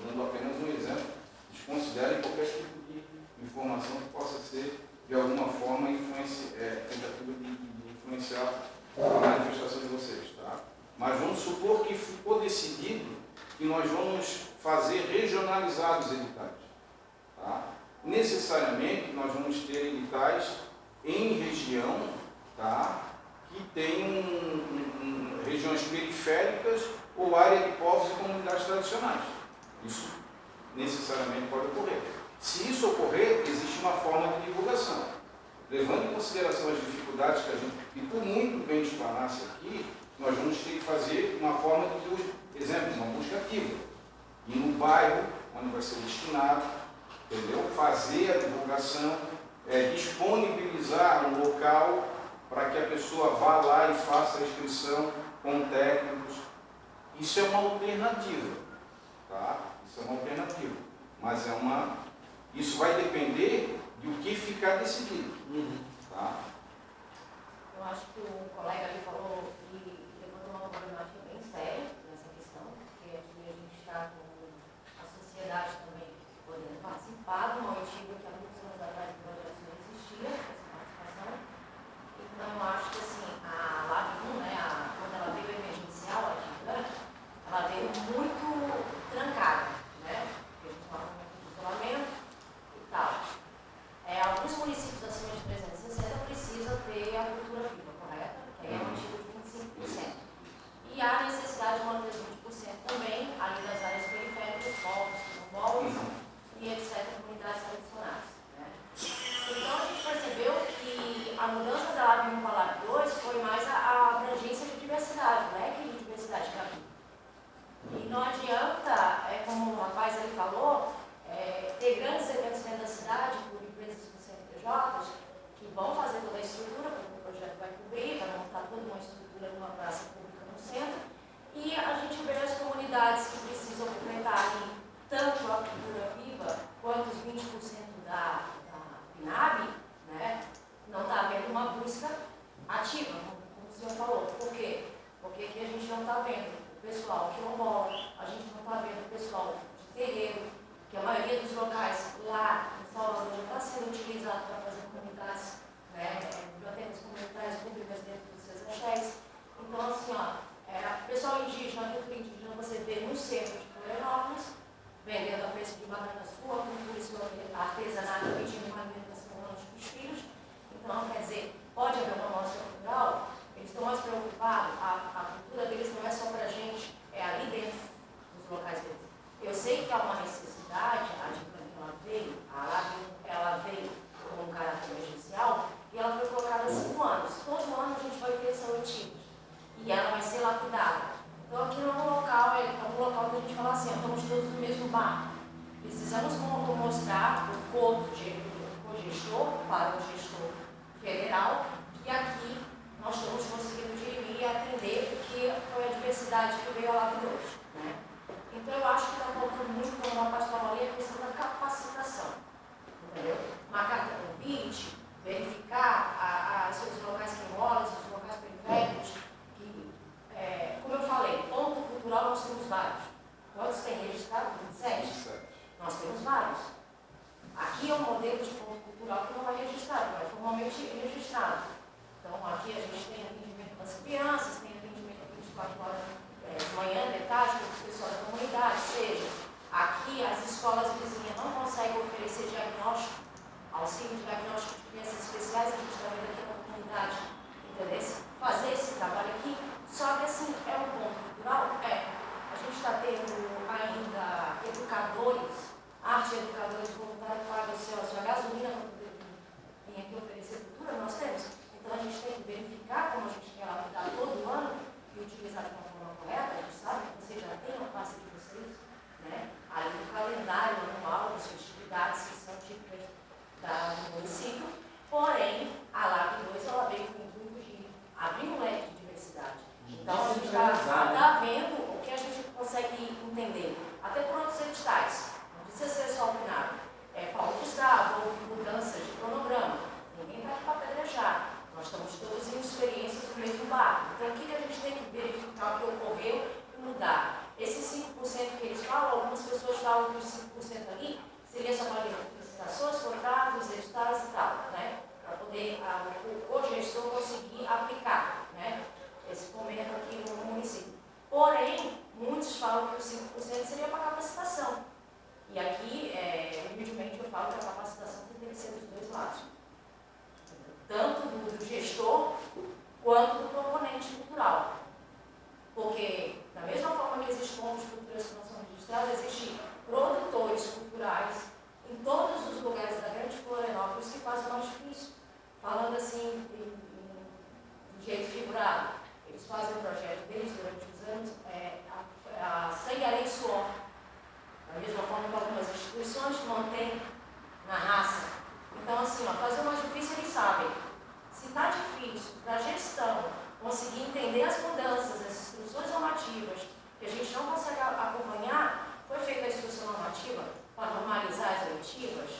dando apenas um exemplo de desconsiderem qualquer tipo de informação que possa ser, de alguma forma, tentativa de influenciar a manifestação de vocês. Tá? Mas vamos supor que ficou decidido que nós vamos fazer regionalizados editais. Tá? Necessariamente, nós vamos ter editais em região, tá? Que tem regiões periféricas ou área de povos e comunidades tradicionais. Isso necessariamente pode ocorrer. Se isso ocorrer, existe uma forma de divulgação. Levando em consideração as dificuldades que por muito bem explanasse aqui, nós vamos ter que fazer uma forma de, exemplo, uma busca ativa. Ir no bairro, onde vai ser destinado, entendeu? Fazer a divulgação, disponibilizar um local para que a pessoa vá lá e faça a inscrição com técnicos. Isso é uma alternativa, tá? Isso é uma alternativa, mas isso vai depender de o que ficar decidido. Tá? Eu acho que o colega ali falou que levantou uma problemática bem séria nessa questão, porque aqui a gente está com a sociedade também podendo participar de uma oitiva que há muitos anos atrás no projeto não existia, essa participação. Então, eu acho que assim, a LAB 1, né, quando ela veio emergencial, a gigante, ela veio muito trancada, né? Porque a gente estava com muito isolamento e tal. Alguns municípios acima de 360 precisam ter a cultura viva, correta? Que aí é um tipo de 25%. E há necessidade de manter 20% também, ali das áreas periféricas, povos, quilombolas e etc., comunidades tradicionais. Né? Então, a gente percebeu que a mudança da LAB 1 para a LAB 2 foi mais a abrangência de diversidade, o leque de diversidade que havia. E não adianta, como o rapaz ali falou, ter grandes eventos dentro da cidade, por empresas com CNPJs, que vão fazer toda a estrutura, porque o projeto vai cobrir, vai montar toda uma estrutura numa praça pública no centro, e a gente vê as comunidades que precisam completar ali tanto a cultura viva quanto os 20% da PNAB, né? Não está havendo uma busca ativa, como o senhor falou. Por quê? Porque aqui a gente não está vendo o pessoal quilombola, a gente não está vendo o pessoal de terreiro, que a maioria dos locais lá em Salvador já está sendo utilizado para fazer comunidades, né, bibliotecas comunitárias públicas dentro dos seus hotéis. Então, assim, pessoal indígena, cultura indígena, você vê no centro de Florianópolis, vendendo a preço de banana sua, cultura sua artesanato, pedindo uma alimentação para os filhos. Então, quer dizer, pode haver uma mostra cultural, eles estão mais preocupados, a cultura deles não é só para a gente, é ali dentro dos locais deles. Eu sei que há uma necessidade, a LAB ela veio com um caráter emergencial e ela foi colocada há 5 anos. Todo ano a gente vai ter essa oitiva e ela vai ser lapidada. Então aqui não é um local, que a gente fala assim, estamos todos no mesmo barco. Precisamos mostrar o corpo do gestor para o gestor federal e aqui nós estamos conseguindo dirimir e atender porque foi a diversidade que veio a LAB 2. Né? Então, eu acho que está faltando muito, como a pastora Maria, a questão da capacitação. Entendeu? Marcar convite, verificar os locais quilombolas, os locais periféricos, que, como eu falei, ponto cultural nós temos vários. Quantos tem registrado? 27? Nós temos vários. Aqui é um modelo de ponto cultural que não vai registrado, vai formalmente registrado. Então, aqui a gente tem atendimento das crianças, tem atendimento 24 horas de manhã, de tarde, com o pessoal da comunidade, seja, aqui as escolas vizinhas não conseguem oferecer diagnóstico, auxílio de diagnóstico de crianças especiais, a gente está vendo aqui na comunidade, entendeu? Fazer esse trabalho aqui, só que assim, é um ponto cultural? A gente está tendo ainda educadores, arte educadores voluntários que pagam a sua gasolina para poder vir aqui oferecer cultura, nós temos. Então a gente tem que verificar como a gente quer lapidar todo ano e utilizar de uma forma correta, a gente sabe que vocês já têm uma parte de vocês, né? Ali no calendário anual das festividades que são típicas do município, porém, a LAB 2 ela veio com o intuito de abrir um leque de diversidade. Então, a gente está vendo o que a gente consegue entender, até por outros editais, não precisa ser só o PNAB. Paulo Gustavo, houve mudanças de cronograma, ninguém está aqui para pedrejar. Nós estamos todos em experiências do mesmo barco. Então, o que a gente tem que verificar o que ocorreu e mudar? Esses 5% que eles falam, algumas pessoas falam que os 5% ali Porém, muitos falam que o 5% seria para capacitação. E aqui, humildemente, eu falo que a capacitação tem que ser dos dois lados. Tanto do gestor, quanto do proponente cultural. Porque, da mesma forma que existem pontos culturais que não são registrados, existem produtores culturais em todos os lugares da Grande Florianópolis que fazem o mais difícil. Falando assim, de jeito figurado, eles fazem o projeto deles durante os anos, a sangue, areia e suor. Da mesma forma que algumas instituições mantêm na raça. Então, assim, fazer o mais difícil eles sabem. Se está difícil para a gestão conseguir entender as mudanças, as instruções normativas, que a gente não consegue acompanhar, foi feita a instrução normativa para normalizar as oitivas,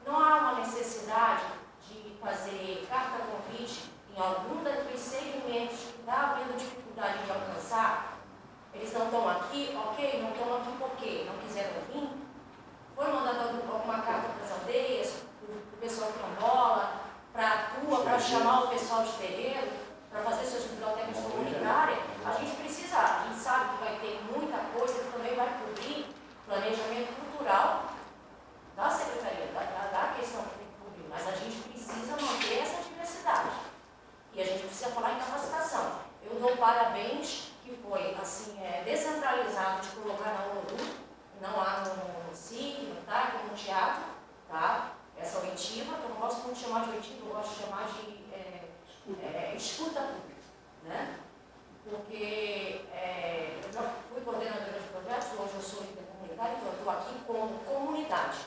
não há uma necessidade de fazer carta convite em algum daqueles segmentos que está havendo dificuldade de alcançar. Eles não estão aqui, ok, não estão aqui por quê? Não quiseram vir? Foi mandada alguma carta para as aldeias, para o pessoal quilombola, para a tua, para chamar o pessoal de terreiro, para fazer suas bibliotecas comunitárias. A gente sabe que vai ter muita coisa que também vai cobrir planejamento cultural da Secretaria, da questão que tem que cobrir, mas a gente precisa manter essa diversidade. E a gente precisa falar em capacitação. Eu dou parabéns que foi assim, descentralizado de colocar na ONU, não há no SIC, no TAC, no teatro, tá? Essa oitiva, que eu não gosto muito de chamar de oitiva, eu gosto de chamar de escuta pública, né? Porque eu já fui coordenadora de projetos, hoje eu sou intercomunitária, então eu estou aqui como comunidade.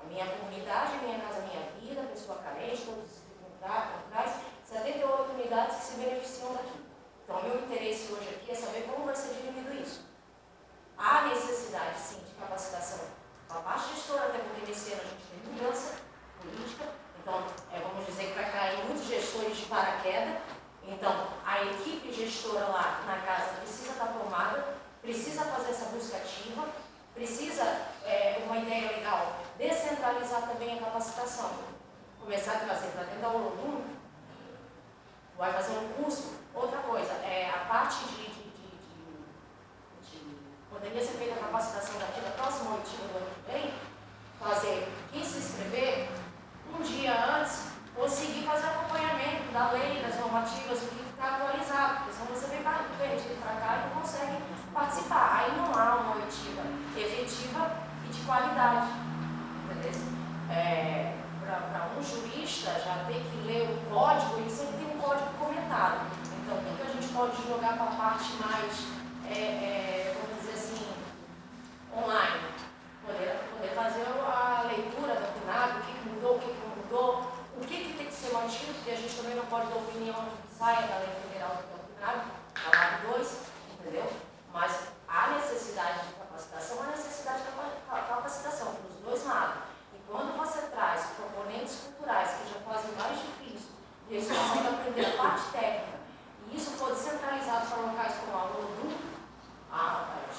A minha comunidade, a minha casa, a minha vida, pessoa carente, todos os locais, 78 unidades que se beneficiam daqui. Então, o meu interesse hoje aqui é saber como vai ser dividido isso. Há necessidade, sim, de capacitação para a parte gestora, até porque nesse ano a gente tem mudança política, então, vamos dizer que vai cair muitos gestores de paraquedas. Então, a equipe gestora lá na casa precisa estar formada, precisa fazer essa busca ativa, precisa, uma ideia legal, descentralizar também a capacitação. Começar a trazer para dentro da Olodum, vai fazer um curso. Outra coisa, a parte poderia ser feita a capacitação daqui da próxima oitiva do ano que vem, fazer, quem se inscrever, um dia antes, conseguir fazer acompanhamento da lei, das normativas, o que está atualizado, porque senão você vem para cá e não consegue participar. Aí não há uma oitiva efetiva e de qualidade. Entendeu? Para um jurista já ter que ler o código, ele sempre tem um código comentado. Então, o que a gente pode jogar para a parte mais, vamos dizer assim, online? Poder fazer a leitura do PNAD, o que mudou, o que não mudou, o que tem que ser mantido, porque a gente também não pode dar opinião que saia da lei federal do PNAD, da LAB 2, entendeu? Mas há necessidade de capacitação, há necessidade de capacitação para os dois lados. E quando você traz proponentes culturais que já fazem mais difícil, e eles conseguem aprender a parte técnica, e isso for descentralizado para locais como a Olodum,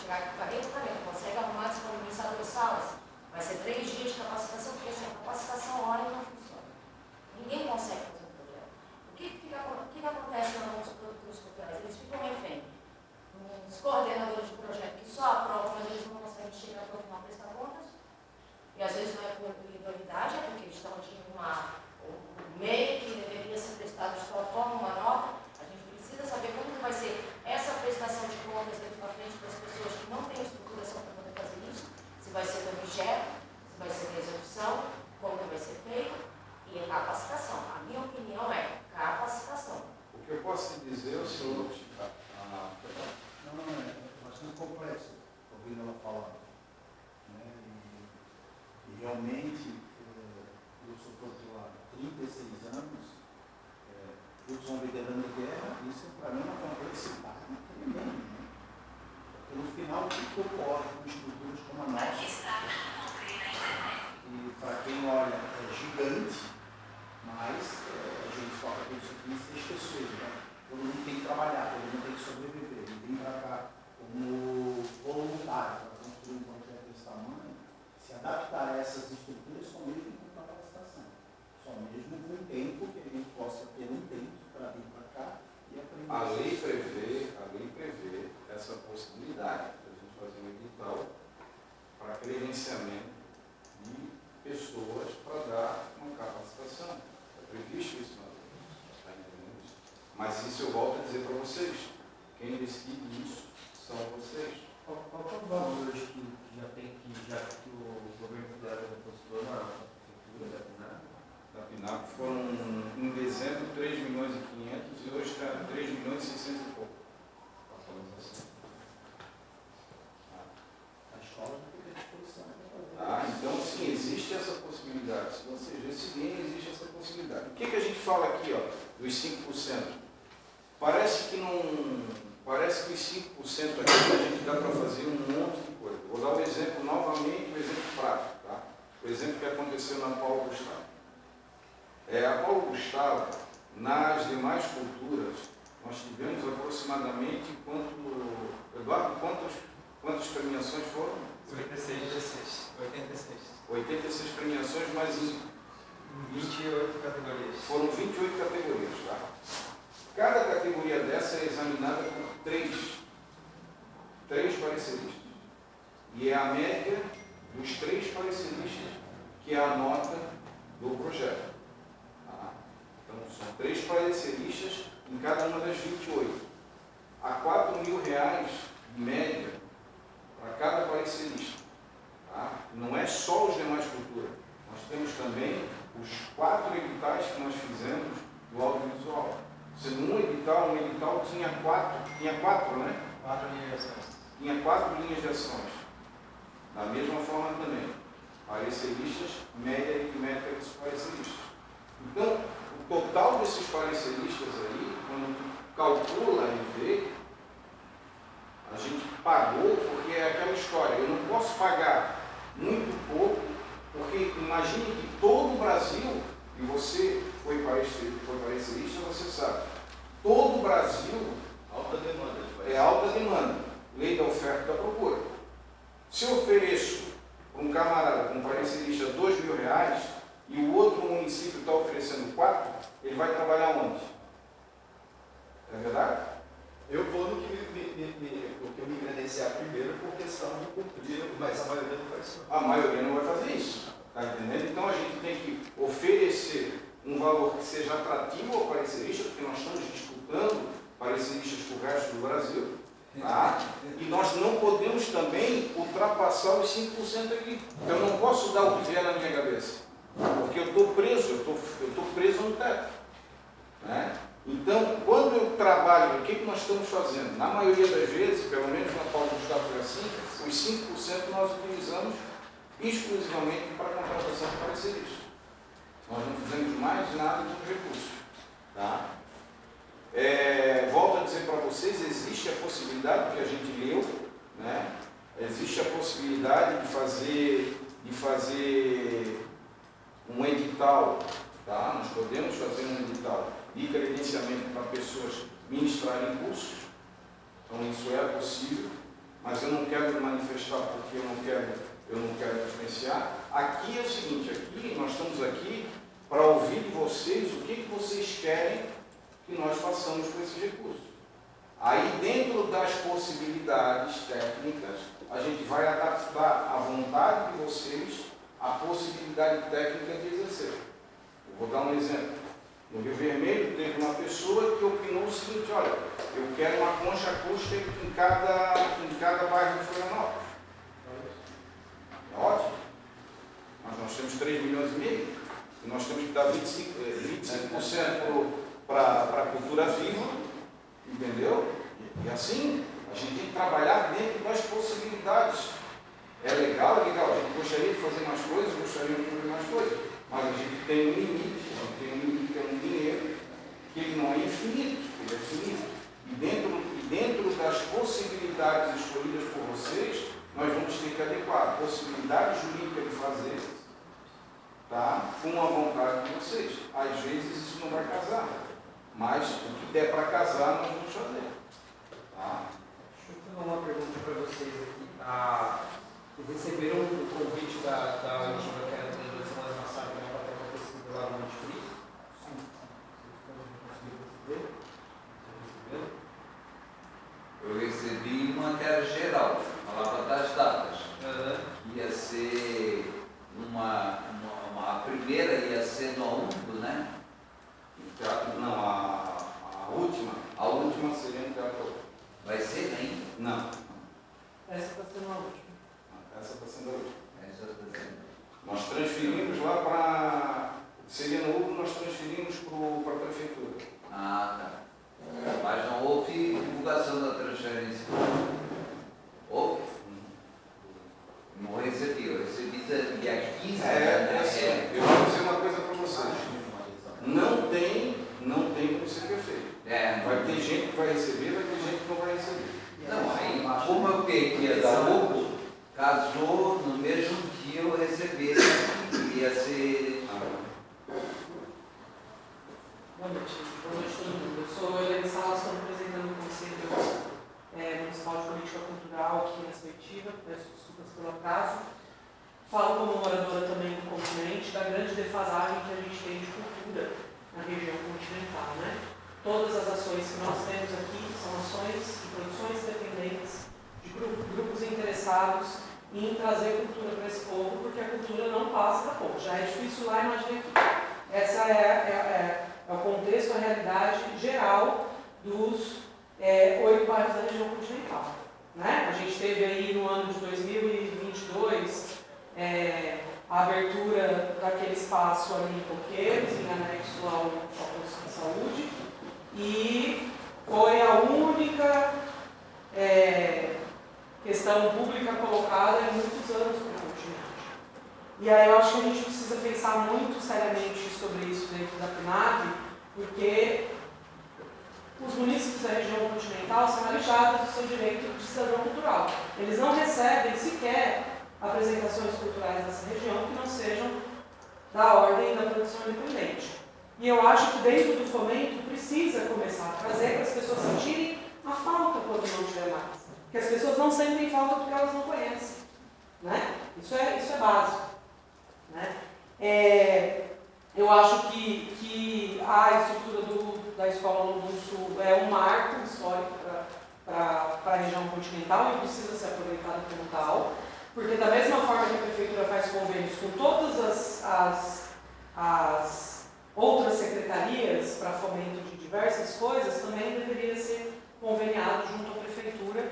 chegar aqui para dentro também, consegue arrumar disponibilizar 2 salas, vai ser 3 dias de capacitação, porque assim, a capacitação online não funciona. Ninguém consegue fazer um projeto. O que acontece nos produtores culturais? Eles ficam refém. Os coordenadores de projeto que só aprovam, mas eles não conseguem chegar para o final prestar contas. E às vezes não é por individualidade, é porque eles estão de um meio que deveria ser prestado de tal forma, uma nota. A gente precisa saber como que vai ser essa prestação de contas daqui para frente para as pessoas que não têm estruturação para poder fazer isso, se vai ser do objeto, se vai ser da execução, como que vai ser feito, e a capacitação. A minha opinião é capacitação. O que eu posso te dizer, o senhor... Não, é bastante complexo, ouvindo ela falar. Né? E realmente, eu sou produtor há 36 anos, eu sou um veterano de guerra, isso para mim é uma complexidade tremenda. Né? Porque no final, o que ocorre com estruturas como a nossa? E para quem olha, é gigante, mas a gente fala que isso aqui em 6 pessoas. Né? Todo mundo tem que trabalhar, todo Quem decide isso são vocês. Qual é o valor hoje que já tem que o governo federal depositou na prefeitura da PNAB? Da PNAB foram, em dezembro, 3 milhões e 500 e hoje está 3 milhões e 600 e pouco. A escola não tem disposição para fazer. Então, sim, existe essa possibilidade. Se vocês decidirem, existe essa possibilidade. O que a gente fala aqui, ó, dos 5%? Parece que os 5% aqui a gente dá para fazer um monte de coisa. Vou dar um exemplo novamente, um exemplo prático, tá? O exemplo que aconteceu na Paulo Gustavo. A Paulo Gustavo, nas demais culturas, nós tivemos aproximadamente Eduardo, quantas premiações foram? 86 premiações, mas em 28 categorias. foram 28 categorias, tá? Cada categoria dessa é examinada por três pareceristas. E é a média dos 3 pareceristas que é a nota do projeto. Tá? Então, são 3 pareceristas em cada uma das 28. Há R$4.000 de média para cada parecerista. Tá? Não é só os demais culturas. Nós temos também os 4 editais que nós fizemos do audiovisual. Um edital tinha 4, né? 4 linhas de ações. Tinha 4 linhas de ações. Da mesma forma também, pareceristas, média aritmética dos pareceristas. Então, o total desses pareceristas aí, quando calcula e vê, a gente pagou, porque é aquela história, eu não posso pagar muito pouco, porque imagine que todo o Brasil, e você foi parecerista, você sabe, todo o Brasil Alta demanda de é alta demanda, lei da oferta e da procura. Se eu ofereço para um camarada, para um parecerista, R$2.000 e o outro município está oferecendo 4, ele vai trabalhar onde? É verdade? Eu vou no que eu me credenciar primeiro por questão de cumprir, mas a maioria não faz isso. A maioria não vai fazer isso. Está entendendo? Então a gente tem que oferecer um valor que seja atrativo ao parecerista, porque nós estamos disputando pareceristas com o resto do Brasil. Tá? E nós não podemos também ultrapassar os 5% aqui. Eu não posso dar o que vier na minha cabeça, porque eu estou preso, eu estou preso no teto. Né? Então, quando eu trabalho, o que nós estamos fazendo? Na maioria das vezes, pelo menos na Paulo Gustavo foi assim, os 5% nós utilizamos exclusivamente para a contratação de pareceristas. Nós não fizemos mais nada com os recursos. Tá? Volto a dizer para vocês, existe a possibilidade, que a gente leu, né? Existe a possibilidade de fazer um edital, tá? Nós podemos fazer um edital de credenciamento para pessoas ministrarem cursos, então isso é possível, mas eu não quero me manifestar porque eu não quero diferenciar. Aqui é o seguinte, aqui nós estamos aqui para ouvir de vocês o que vocês querem que nós façamos com esses recursos. Aí, dentro das possibilidades técnicas, a gente vai adaptar a vontade de vocês à possibilidade técnica de exercer. Eu vou dar um exemplo. No Rio Vermelho, teve uma pessoa que opinou o seguinte: olha, eu quero uma concha acústica em cada bairro de Florianópolis. É ótimo. Mas nós temos 3 milhões e meio, e nós temos que dar 25% para a cultura viva, entendeu? E assim, a gente tem que trabalhar dentro das possibilidades. É legal, a gente gostaria de fazer mais coisas, gostaria de fazer mais coisas, mas a gente tem um limite, que é um dinheiro, que ele não é infinito, ele é finito. E dentro das possibilidades escolhidas por vocês, nós vamos ter que adequar a possibilidade jurídica de fazer, tá? Com a vontade de vocês. Às vezes isso não vai casar, mas o que der para casar, nós vamos fazer. Tá? Deixa eu fazer uma pergunta para vocês aqui. Receberam o convite da Oliva, que era da semana passada, para ter acontecido lá no Monte Frio? Eu recebi uma que era geral, falava das datas. Ia ser a primeira ia ser no Aúndo, né? No teatro, não, a última seria no teatro. Não, Essa está sendo a última. essa está sendo a última. Essa está sendo. Nós transferimos lá para... Seria novo, nós transferimos para a prefeitura. Ah, tá. Mas não houve divulgação da transferência. Houve? Não recebi. Eu recebi dia 15. Eu vou dizer uma coisa para vocês. Não tem como ser perfeito. Vai ter gente que vai receber, vai ter gente que não vai receber. Não, aí, como eu peguei que ia dar lucro, casou no mesmo dia eu recebi. Ia ser. Boa noite todo mundo. Eu sou Helena Salas, estou representando o Conselho Municipal de Política Cultural aqui nessa oitiva, peço desculpas pelo atraso. Falo como moradora também do continente, da grande defasagem que a gente tem de cultura na região continental, né? Todas as ações que nós temos aqui são ações e produções dependentes de grupos interessados em trazer cultura para esse povo, porque a cultura não passa da ponta. Já é difícil lá, imagina aqui. Essa é o contexto, a realidade geral dos 8 bairros da região continental. Né? A gente teve aí no ano de 2022 a abertura daquele espaço ali em Coqueiros, em anexo ao posto de saúde, e foi a única questão pública colocada em muitos anos no continente. E aí eu acho que a gente precisa pensar muito seriamente sobre isso dentro da PNAD, porque os munícipes da região continental são alejados do seu direito de cidadão cultural. Eles não recebem sequer apresentações culturais dessa região que não sejam da ordem da produção independente. E eu acho que dentro do fomento precisa começar a trazer para as pessoas sentirem a falta quando não tiver mais. Porque as pessoas não sentem falta porque elas não conhecem. Né? Isso é básico. Né? Eu acho que a estrutura da Escola London Sul é um marco histórico para a região continental e precisa ser aproveitada como tal, porque da mesma forma que a Prefeitura faz convênios com todas as outras secretarias para fomento de diversas coisas, também deveria ser conveniado junto à Prefeitura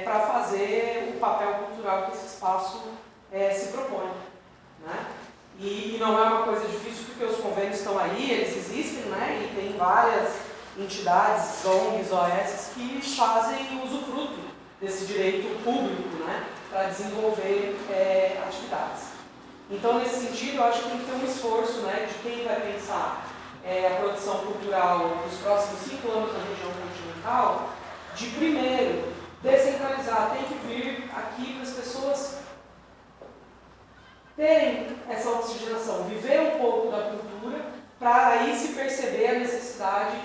para fazer o papel cultural que esse espaço se propõe. Né? E não é uma coisa difícil porque os convênios estão aí, eles existem, né? E tem várias entidades, ONGs, OS, que fazem usufruto desse direito público, né? Para desenvolver atividades. Então, nesse sentido, eu acho que tem que ter um esforço, né, de quem vai pensar a produção cultural nos próximos 5 anos na região continental, de primeiro descentralizar, tem que vir aqui para as pessoas terem essa oxigenação, viver um pouco da cultura, para aí se perceber a necessidade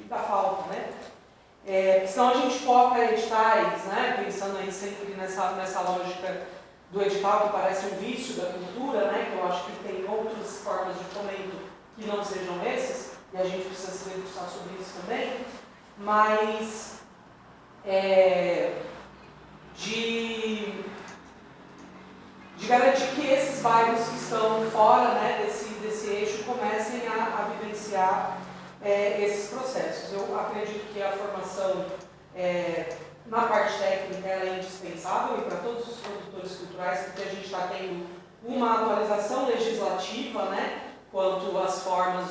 da falta, né? Senão a gente foca em editais, né? Pensando aí sempre nessa lógica do edital, que parece um vício da cultura, né? Que eu acho que tem outras formas de fomento que não sejam esses, e a gente precisa se debruçar sobre isso também, mas de garantir que esses bairros que estão fora, né, desse eixo comecem a vivenciar esses processos. Eu acredito que a formação na parte técnica ela é indispensável e para todos os produtores culturais, porque a gente está tendo uma atualização legislativa, né, quanto às formas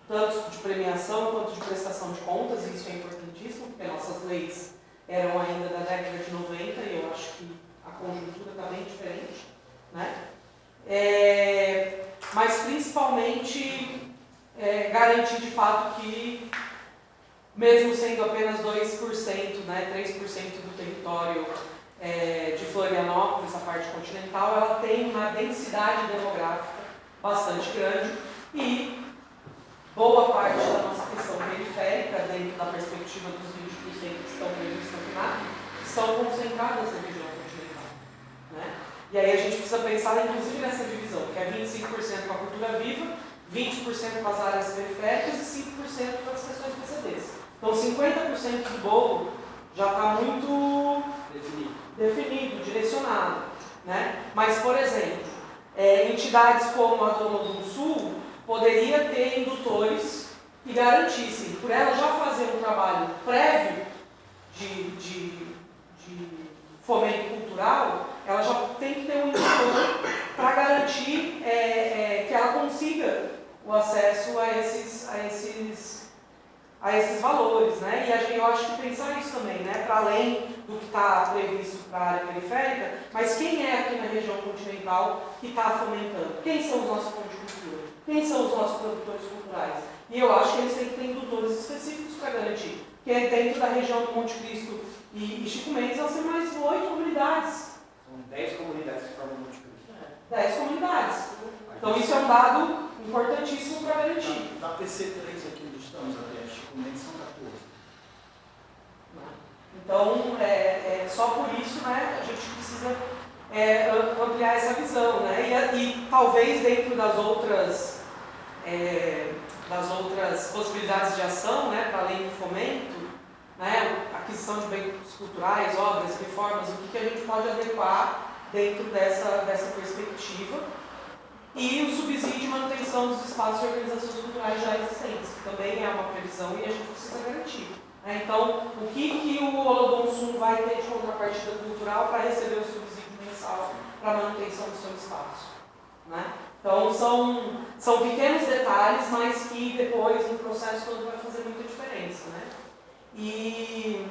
tanto de premiação quanto de prestação de contas, e isso é importantíssimo, porque nossas leis eram ainda da década de 90 e eu acho que a conjuntura está bem diferente, né? Mas principalmente garantir de fato que, mesmo sendo apenas 2%, né, 3% do território de Florianópolis, a parte continental, ela tem uma densidade demográfica bastante grande e boa parte da nossa questão periférica, dentro da perspectiva dos 20% que estão previstos no PNAD, estão concentradas na região continental. Né? E aí a gente precisa pensar, inclusive, nessa divisão, que é 25% para a cultura viva, 20% para as áreas periféricas e 5% para as questões PCDs. Então, 50% do bolo já está muito definido, direcionado. Né? Mas, por exemplo, entidades como a do London Sul poderia ter indutores que garantissem, por ela já fazer um trabalho prévio de fomento cultural, ela já tem que ter um indicador para garantir que ela consiga o acesso a esses valores, né? E eu acho que pensar isso também, né? Para além do que está previsto para a área periférica, mas quem é aqui na região continental que está fomentando? Quem são os nossos pontos de cultura? Quem são os nossos produtores culturais? E eu acho que eles têm que ter indutores específicos para garantir. Que é dentro da região do Monte Cristo e Chico Mendes, nós temos mais 8 comunidades. São 10 comunidades que formam o Monte Cristo. 10 comunidades. Então isso é um dado importantíssimo para garantir. Da PC3 aqui onde estamos até Chico Mendes são 14. Então, só por isso, né, a gente precisa ampliar essa visão, né? E talvez dentro das outras possibilidades de ação, né, para além do fomento, né, aquisição de bens culturais, obras, reformas, o que a gente pode adequar dentro dessa perspectiva, e o subsídio de manutenção dos espaços de organizações culturais já existentes, que também é uma previsão e a gente precisa garantir. Então, o que o Olodum Sul vai ter de contrapartida cultural para receber o subsídio mensal para a manutenção do seu espaço? Né? Então, são pequenos detalhes, mas que depois, no processo todo, vai fazer muita diferença. Né? E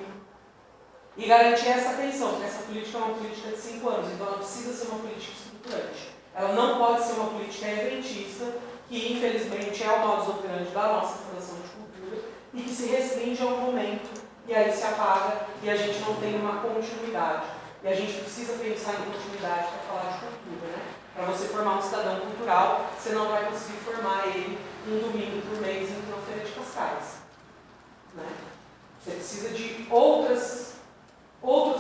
garantir essa atenção, porque essa política é uma política de 5 anos, então ela precisa ser uma política estruturante. Ela não pode ser uma política eventista, que infelizmente é o modus operandi da nossa Fundação de Cultura, e que se restringe ao momento, e aí se apaga, e a gente não tem uma continuidade. E a gente precisa pensar em continuidade para falar de cultura, né? Para você formar um cidadão cultural, você não vai conseguir formar ele um domingo por mês em uma feira de Cascais. Né? Você precisa de outros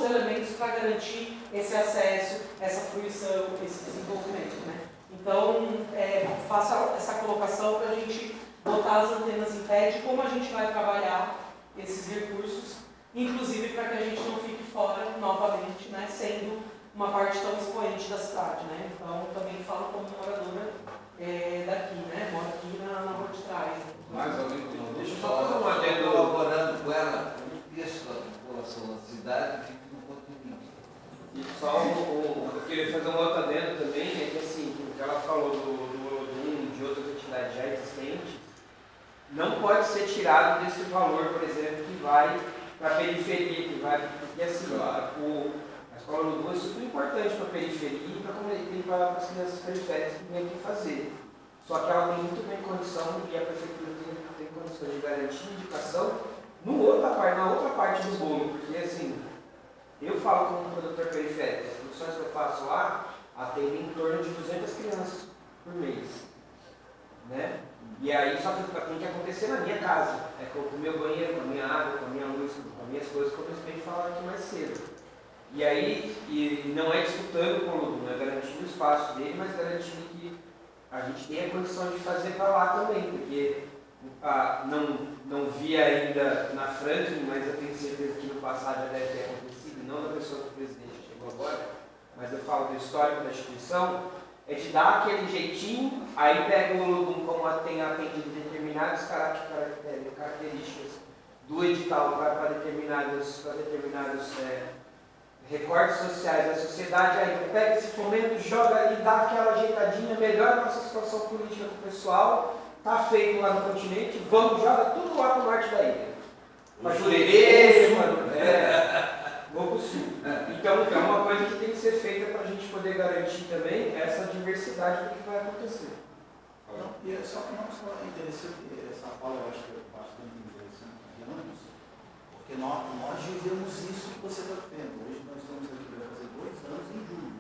elementos para garantir esse acesso, essa fruição, esse desenvolvimento. Né? Então, faça essa colocação para a gente botar as antenas em pé de como a gente vai trabalhar esses recursos, inclusive para que a gente não fique fora novamente, né, sendo uma parte tão expoente da cidade. Né? Então, também falo como moradora daqui, né? Moro aqui na rua de trás. Né? Mais alguém que não Deixa deixa eu só fazer uma adendo colaborando com ela, um terço da população da cidade vive no ponto de vista. E só eu queria fazer um outro adendo também, é que assim, o que ela falou do Olodum e de outras entidades já existentes, não pode ser tirado desse valor, por exemplo, que vai para a periferia, que vai, porque assim, a escola Olodum é super importante para a periferia e para as crianças periféricas que vêm aqui fazer. Só que ela tem muito bem condição, e a prefeitura tem condições de garantir indicação na outra parte do bolo, porque assim, eu falo como produtor periférico, as produções que eu faço lá atendem em torno de 200 crianças por mês. Né? E aí só que tem que acontecer na minha casa, com o meu banheiro, com a minha água, com a minha luz, com as minhas coisas, como eu acabei de falar aqui mais cedo. E aí, não é disputando com o Olodum, é garantindo o espaço dele, mas garantindo que a gente tenha condição de fazer para lá também, porque não vi ainda na Franklin, mas eu tenho certeza que no passado já deve ter acontecido, não da pessoa que o presidente chegou agora, mas eu falo do histórico da instituição, é de dar aquele jeitinho, aí pega o Olodum como tem atendido determinadas características do edital para determinados recortes sociais da sociedade, aí pega esse fomento, joga ali, dá aquela ajeitadinha, melhora a nossa situação política com o pessoal, tá feito lá no continente, joga tudo lá pro norte da ilha. Para Jurerê, vou pro sul. Então é uma coisa que tem que ser feita para a gente poder garantir também essa diversidade do que vai acontecer. Não, e só que não só é interessante, essa fala eu acho que é bastante interessante, porque nós vivemos isso que você está vendo. Hoje nós estamos aqui para fazer 2 anos em julho.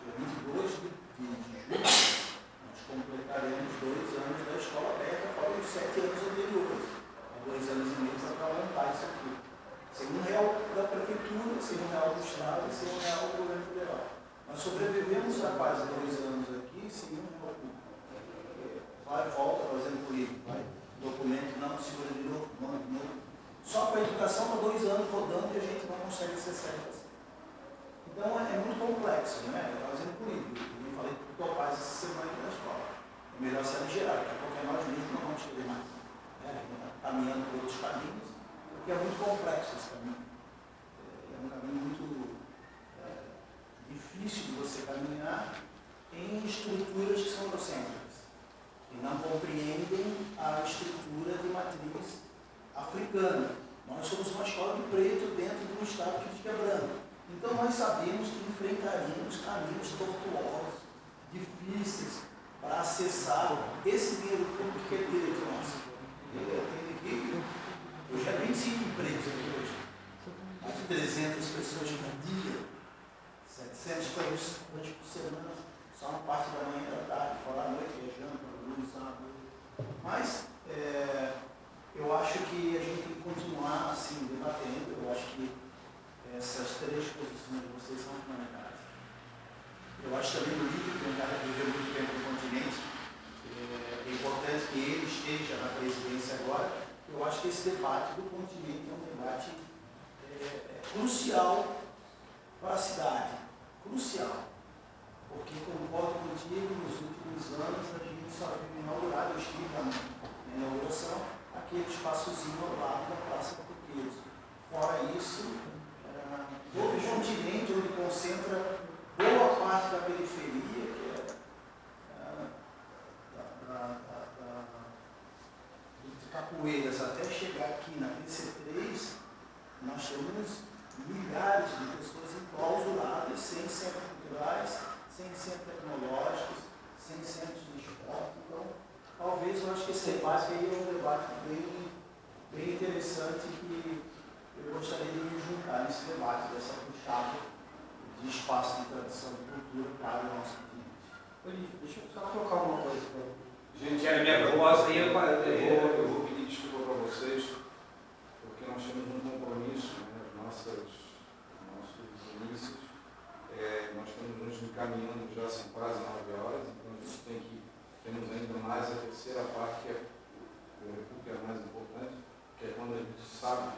Dia 22 de julho, nós completaremos 2 anos da escola aberta para os 7 anos anteriores. Há 2 anos e meio para montar isso aqui. R$100 da prefeitura, R$100 do Estado e R$100 do governo federal. Nós sobrevivemos há quase 2 anos aqui sem R$1 público. Vai e volta fazendo currículo, vai, documento não, segura de novo, não. Só para a educação há 2 anos rodando e a gente não consegue ser certo assim. Então é muito complexo, né? Fazendo currículo. Eu falei que o Topaz essa semana da escola. É melhor se aligerar, porque nós mesmos não vamos querer mais. A gente está caminhando por outros caminhos. porque é muito complexo esse caminho. É um caminho muito difícil de você caminhar em estruturas que são eurocêntricas, que não compreendem a estrutura de matriz africana. Nós somos uma escola de preto dentro de um estado que fica branco. Então nós sabemos que enfrentaríamos caminhos tortuosos, difíceis, para acessar esse dinheiro público que é direito nosso. Eu já 25 empregos aqui hoje, mais de 300 pessoas por dia, 700 horas por semana, só uma parte da manhã e da tarde, fora à noite, viajando, sábado. Mas eu acho que a gente tem que continuar assim, debatendo. Eu acho que essas três posições de vocês são fundamentais. Eu acho também o Lídio, que é um cara que viveu muito tempo no continente, é importante que ele esteja na presidência agora. Eu acho que esse debate do continente é um debate crucial para a cidade. Crucial. Porque, concordo contigo, nos últimos anos a gente só viu inaugurar, eu estive na inauguração, aquele espaçozinho ao lado da Praça Portuguesa. Fora isso, todo o continente onde concentra boa parte da periferia, que é de Capoeiras até chegar aqui na PC3, nós temos milhares de pessoas enclausuradas, sem centros culturais, sem centros tecnológicos, sem centros de esporte. Então, talvez eu acho que esse debate aí é um debate bem interessante que eu gostaria de me juntar nesse debate, dessa puxada de espaço de tradição de cultura para o nosso continente. Deixa eu só colocar uma coisa. Gente, a minha proposta aí eu vou pedir desculpa para vocês, porque nós temos um compromisso, né, nossos inícios. Nós estamos nos encaminhando, já são quase 9 horas, então a gente temos ainda mais a terceira parte, que é a mais importante, que é quando a gente sabe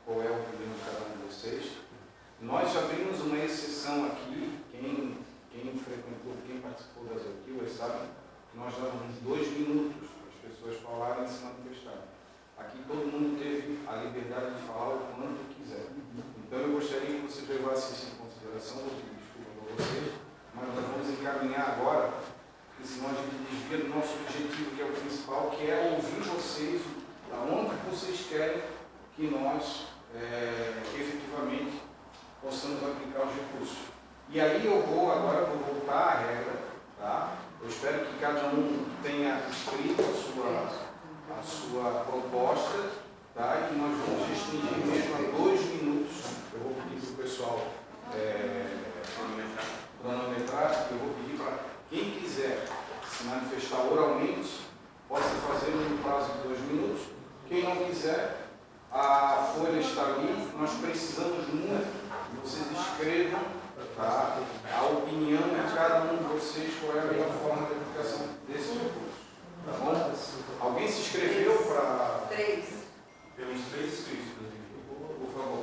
qual é a opinião de cada um de vocês. Nós já abrimos uma exceção aqui, quem frequentou, quem participou das oitivas sabe que nós dávamos 2 minutos para as pessoas falarem e se manifestarem. Aqui todo mundo teve a liberdade de falar o quanto quiser. Então eu gostaria que vocês levassem isso em consideração, vou pedir desculpa para vocês, mas nós vamos encaminhar agora, porque senão a gente desvia do nosso objetivo, que é o principal, que é ouvir vocês, aonde vocês querem que nós efetivamente possamos aplicar os recursos. E aí eu vou voltar à regra, tá? Eu espero que cada um tenha escrito a sua proposta, tá? E nós vamos restringir mesmo a 2 minutos. Eu vou pedir para o pessoal cronometrar. Eu vou pedir para quem quiser se manifestar oralmente, possa fazer no prazo de 2 minutos. Quem não quiser, a folha está ali. Nós precisamos muito que vocês escrevam, tá, a opinião de cada um de vocês, qual é a melhor forma de aplicação desses recursos. Tá bom? Alguém se inscreveu para... 3. Temos 3 inscritos, por favor.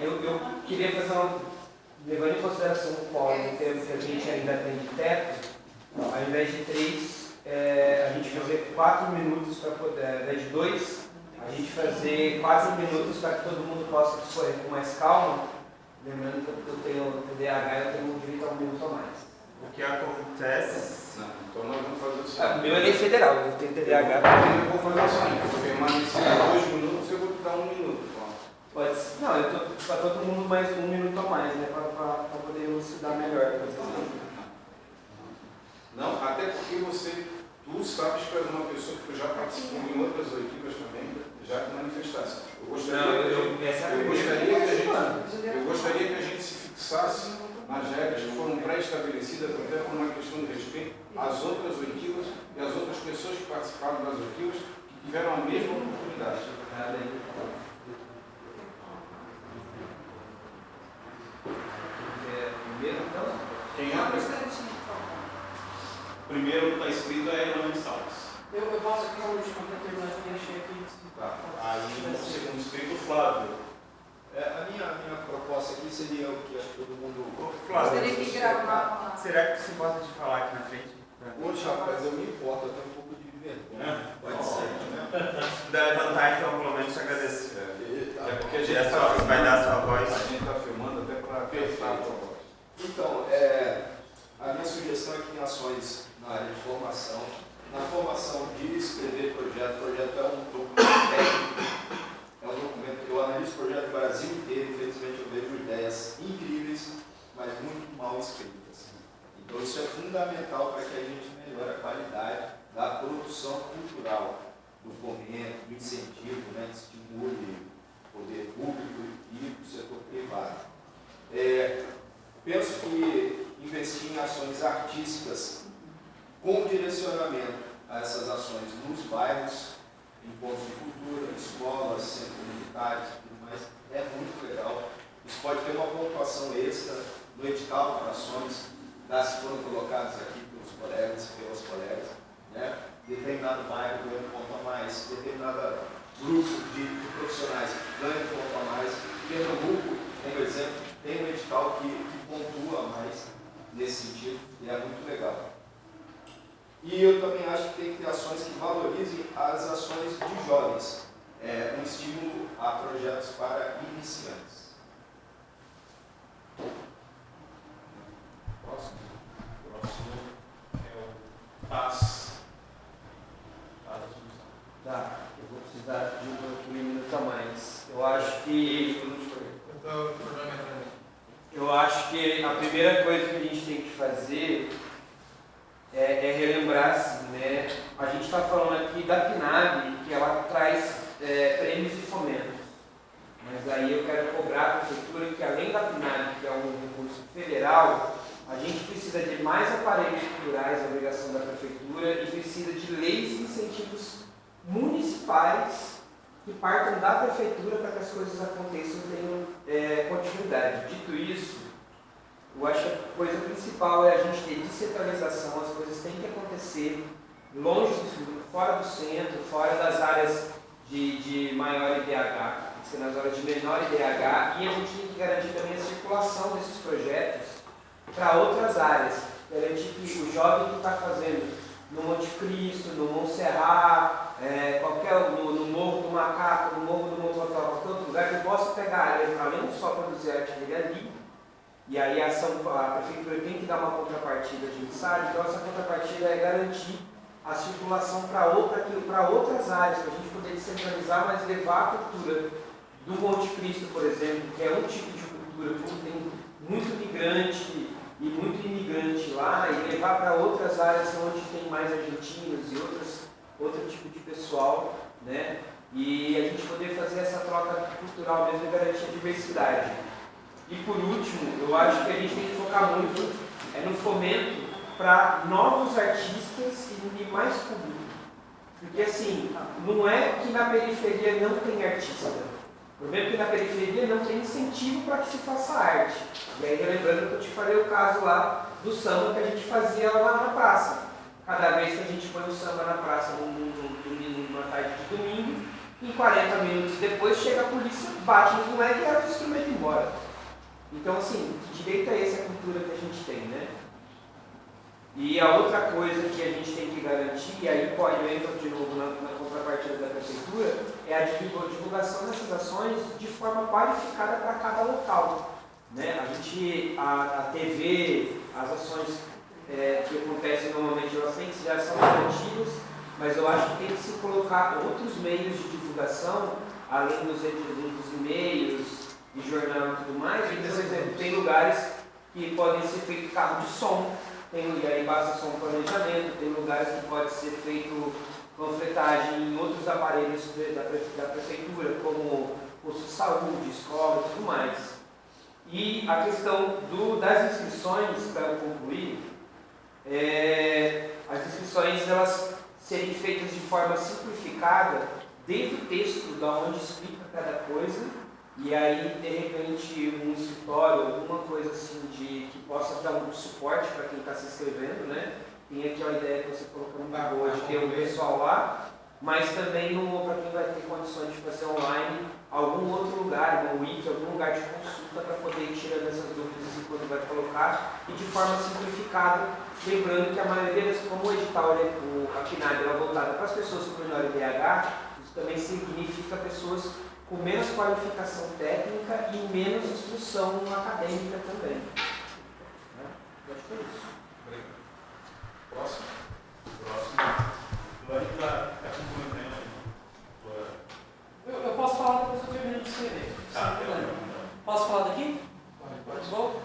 Eu queria fazer uma... Levando em consideração o tempo que a gente ainda tem de teto, ao invés de 3, a gente fazer 4 minutos para poder, ao invés de 2, a gente fazer 4 minutos para que todo mundo possa discorrer com mais calma. Lembrando que eu tenho TDAH, eu tenho direito a 1 minuto a mais. O que acontece? Não, então nós vamos fazer o seguinte. O meu é lei federal, eu tenho TDAH. Eu vou fazer o seguinte, permanecer 2 minutos, eu vou te dar 1 minuto. Pode ser. Não, eu estou para todo mundo mais 1 minuto a mais, né? Para poder elucidar melhor. Não, até porque tu sabes que tu és uma pessoa que já participou em outras oitivas também, já te manifestasse. Eu gostaria que a gente se fixasse nas regras que foram pré-estabelecidas, até por uma questão de respeito às outras oitivas e às outras pessoas que participaram das oitivas, que tiveram a mesma oportunidade. Primeiro, então? Quem abre? Primeiro está escrito é Hernani Salles. Eu posso aqui uma última para terminar de preencher aqui. Tá. Aí o segundo escrito, Flávio. A minha proposta aqui seria o que acho que todo mundo... Flávio, Teria que gravar. será que você gosta de falar aqui na frente? Poxa, rapaz, eu me importo, eu tenho um pouco de vergonha. Pode ser, né? Se puder levantar, então, pelo menos te agradeço. esse projeto do Brasil inteiro, infelizmente eu vejo ideias incríveis, mas muito mal escritas. Então isso é fundamental para que a gente melhore a qualidade da produção cultural, do fomento, do incentivo, né, que estimule o poder público e o setor privado. Penso que investir em ações artísticas com direcionamento a essas ações nos bairros, em pontos de cultura, escolas, centros comunitários e tudo mais, é muito legal. Isso pode ter uma pontuação extra no edital para ações, das que foram colocadas aqui pelos colegas e pelas colegas, né? Determinado bairro ganha um ponto a mais, determinado grupo de profissionais ganha um ponto a mais. Pernambuco, tem um exemplo, tem um edital que pontua mais nesse sentido e é muito legal. E eu também acho que tem que ter ações que valorizem as ações de jovens, um estímulo a projetos para iniciantes. Próximo é o Paz. Tá, eu vou precisar de um minuto a mais. Eu acho que a primeira coisa que a gente tem que fazer é relembrar, assim, né? A gente está falando aqui da PNAB, que ela traz prêmios e fomentos. Mas aí eu quero cobrar a prefeitura que, além da PNAB, que é um recurso federal, a gente precisa de mais aparelhos culturais, a obrigação da prefeitura, e precisa de leis e incentivos municipais que partam da prefeitura para que as coisas aconteçam e tenham continuidade. Dito isso, eu acho que a coisa principal é a gente ter descentralização, as coisas têm que acontecer longe fora do centro, fora das áreas de maior IDH, tem que ser nas áreas de menor IDH, e a gente tem que garantir também a circulação desses projetos para outras áreas, garantir que o jovem que está fazendo no Monte Cristo, no Montserrat, no Morro do Macaco, no Morro do Mototó, qualquer outro lugar, que eu possa pegar, além de só produzir arte dele ali, e aí a prefeitura tem que dar uma contrapartida, a gente sabe, então essa contrapartida é garantir a circulação para outras áreas, para a gente poder descentralizar, mas levar a cultura do Monte Cristo, por exemplo, que é um tipo de cultura que tem muito migrante e muito imigrante lá, e levar para outras áreas onde tem mais argentinos e outro tipo de pessoal, né? E a gente poder fazer essa troca cultural mesmo e garantir a diversidade. E por último, eu acho que a gente tem que focar muito no fomento para novos artistas e mais público. Porque assim, não é que na periferia não tem artista. O problema é que na periferia não tem incentivo para que se faça arte. E aí, lembrando que eu te falei o caso lá do samba que a gente fazia lá na praça. Cada vez que a gente põe o samba na praça numa tarde de domingo, em 40 minutos depois chega a polícia, bate nos moleques e leva o instrumento embora. Então, assim, que direito é essa cultura que a gente tem, né? E a outra coisa que a gente tem que garantir, e aí eu entro de novo na contrapartida da prefeitura, é a divulgação dessas ações de forma qualificada para cada local. Né? A TV, as ações que acontecem normalmente, elas já são garantidas, mas eu acho que tem que se colocar outros meios de divulgação, além dos e-mails, de jornal e tudo mais. Por exemplo, tem lugares que podem ser feito carro de som, e aí basta só um planejamento, tem lugares que pode ser feito panfletagem em outros aparelhos da prefeitura, como posto de saúde, escola e tudo mais. E a questão das inscrições, para concluir, as inscrições elas serem feitas de forma simplificada, desde o texto, da onde explica cada coisa, e aí, de repente, um escritório, alguma coisa assim que possa dar um suporte para quem está se inscrevendo, né? Tem aqui a ideia que você colocou no boa de ter um pessoal lá, mas também para quem vai ter condições de fazer online, algum outro lugar, uma wiki, algum lugar de consulta para poder ir tirando essas dúvidas enquanto vai colocar, e de forma simplificada, lembrando que a maioria das, como o edital, a PNAD é voltada para as pessoas com menor IDH, isso também significa pessoas com menos qualificação técnica e menos instrução acadêmica também. Eu acho que é isso. Próximo. Eu posso falar depois que eu termino de escrever. Tá, Posso falar daqui? Vou?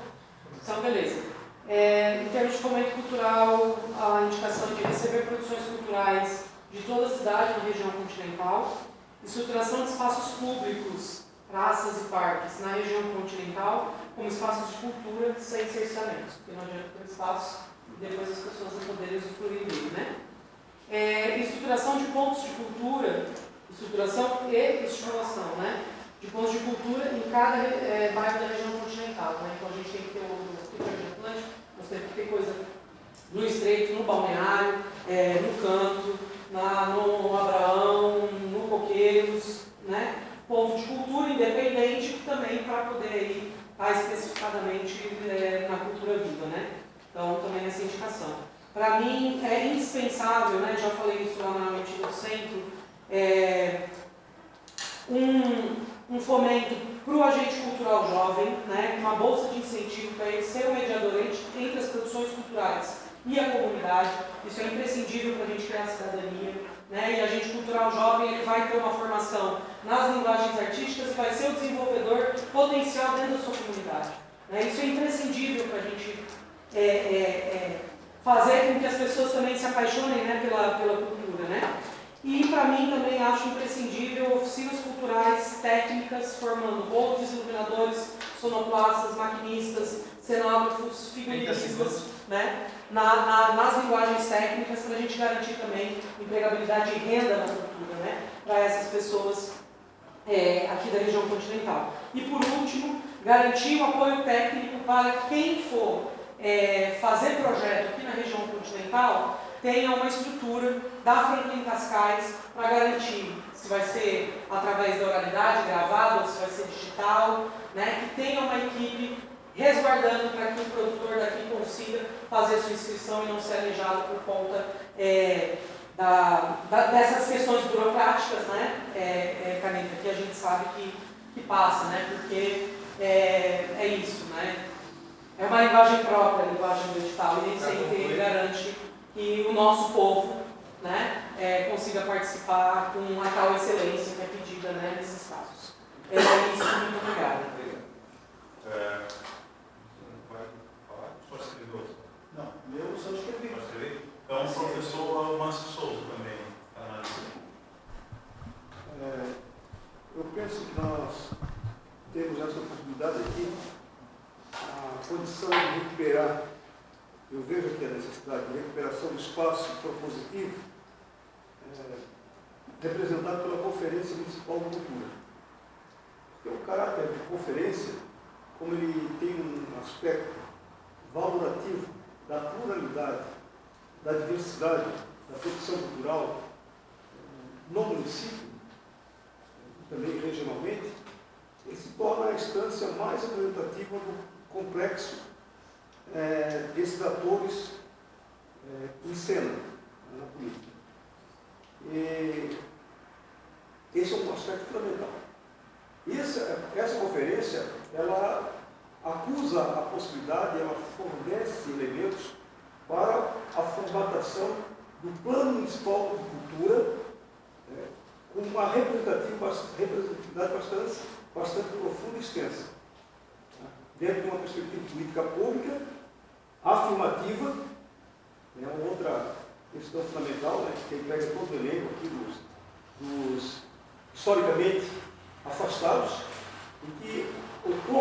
Então, beleza. Em termos de fomento cultural, a indicação de receber produções culturais de toda a cidade na região continental, estruturação de espaços públicos, praças e parques na região continental, como espaços de cultura sem cerceamentos, porque não adianta ter espaço e depois as pessoas não poderem usufruir dele, né? Estruturação de pontos de cultura, estruturação e estimulação, né? De pontos de cultura em cada bairro da região continental, né? Então a gente tem que ter o Jardim Atlântico, nós temos que ter coisa no Estreito, no Balneário, no Canto, no Abraão, no Coqueiros, né? Ponto de cultura independente também para poder ir especificadamente na cultura viva, né? Então também essa indicação. Para mim é indispensável, né? Já falei isso lá na antiga do centro, um fomento para o agente cultural jovem, né? Uma bolsa de incentivo para ele ser o mediador entre as produções culturais e a comunidade. Isso é imprescindível para a gente criar a cidadania, né? E a agente cultural jovem ele vai ter uma formação nas linguagens artísticas e vai ser o desenvolvedor potencial dentro da sua comunidade, né? Isso é imprescindível para a gente fazer com que as pessoas também se apaixonem, né, pela cultura, né? E para mim também acho imprescindível oficinas culturais técnicas formando holds, iluminadores, sonoplastas, maquinistas, cenógrafos, figurinistas, né? Nas linguagens técnicas para a gente garantir também empregabilidade e renda na cultura, né? Para essas pessoas aqui da região continental. E por último, garantir o apoio técnico para quem for fazer projeto aqui na região continental tenha uma estrutura da Franklin Cascais para garantir se vai ser através da oralidade gravada ou se vai ser digital, né? Que tenha uma equipe resguardando para que o produtor daqui consiga fazer a sua inscrição e não ser alijado por conta dessas questões burocráticas, né? Caneta, que a gente sabe que passa, né? Porque é isso, né? É uma linguagem própria, a linguagem do edital, e nem sempre garante que o nosso povo, né, consiga participar com a tal excelência que é pedida, né, nesses casos. É isso, muito obrigada. Vai falar? Só escreveu? Não, eu só escrevi. Pode escrever? Então, o professor Márcio Souza também analisa. Eu penso que nós temos essa oportunidade aqui, a condição de recuperar, eu vejo aqui a necessidade de recuperação do espaço propositivo representado pela Conferência Municipal de Cultura. Tem um caráter de conferência, como ele tem um aspecto valorativo da pluralidade, da diversidade, da produção cultural no município, também regionalmente, ele se torna a instância mais representativa do complexo desses atores em cena na política. E esse é um aspecto fundamental. Essa conferência, ela acusa a possibilidade, ela fornece elementos para a formatação do Plano Municipal de Cultura, com uma representatividade bastante profunda e extensa, dentro de uma perspectiva política pública, afirmativa, uma outra questão fundamental, que pega todo o elenco aqui dos historicamente afastados, e que o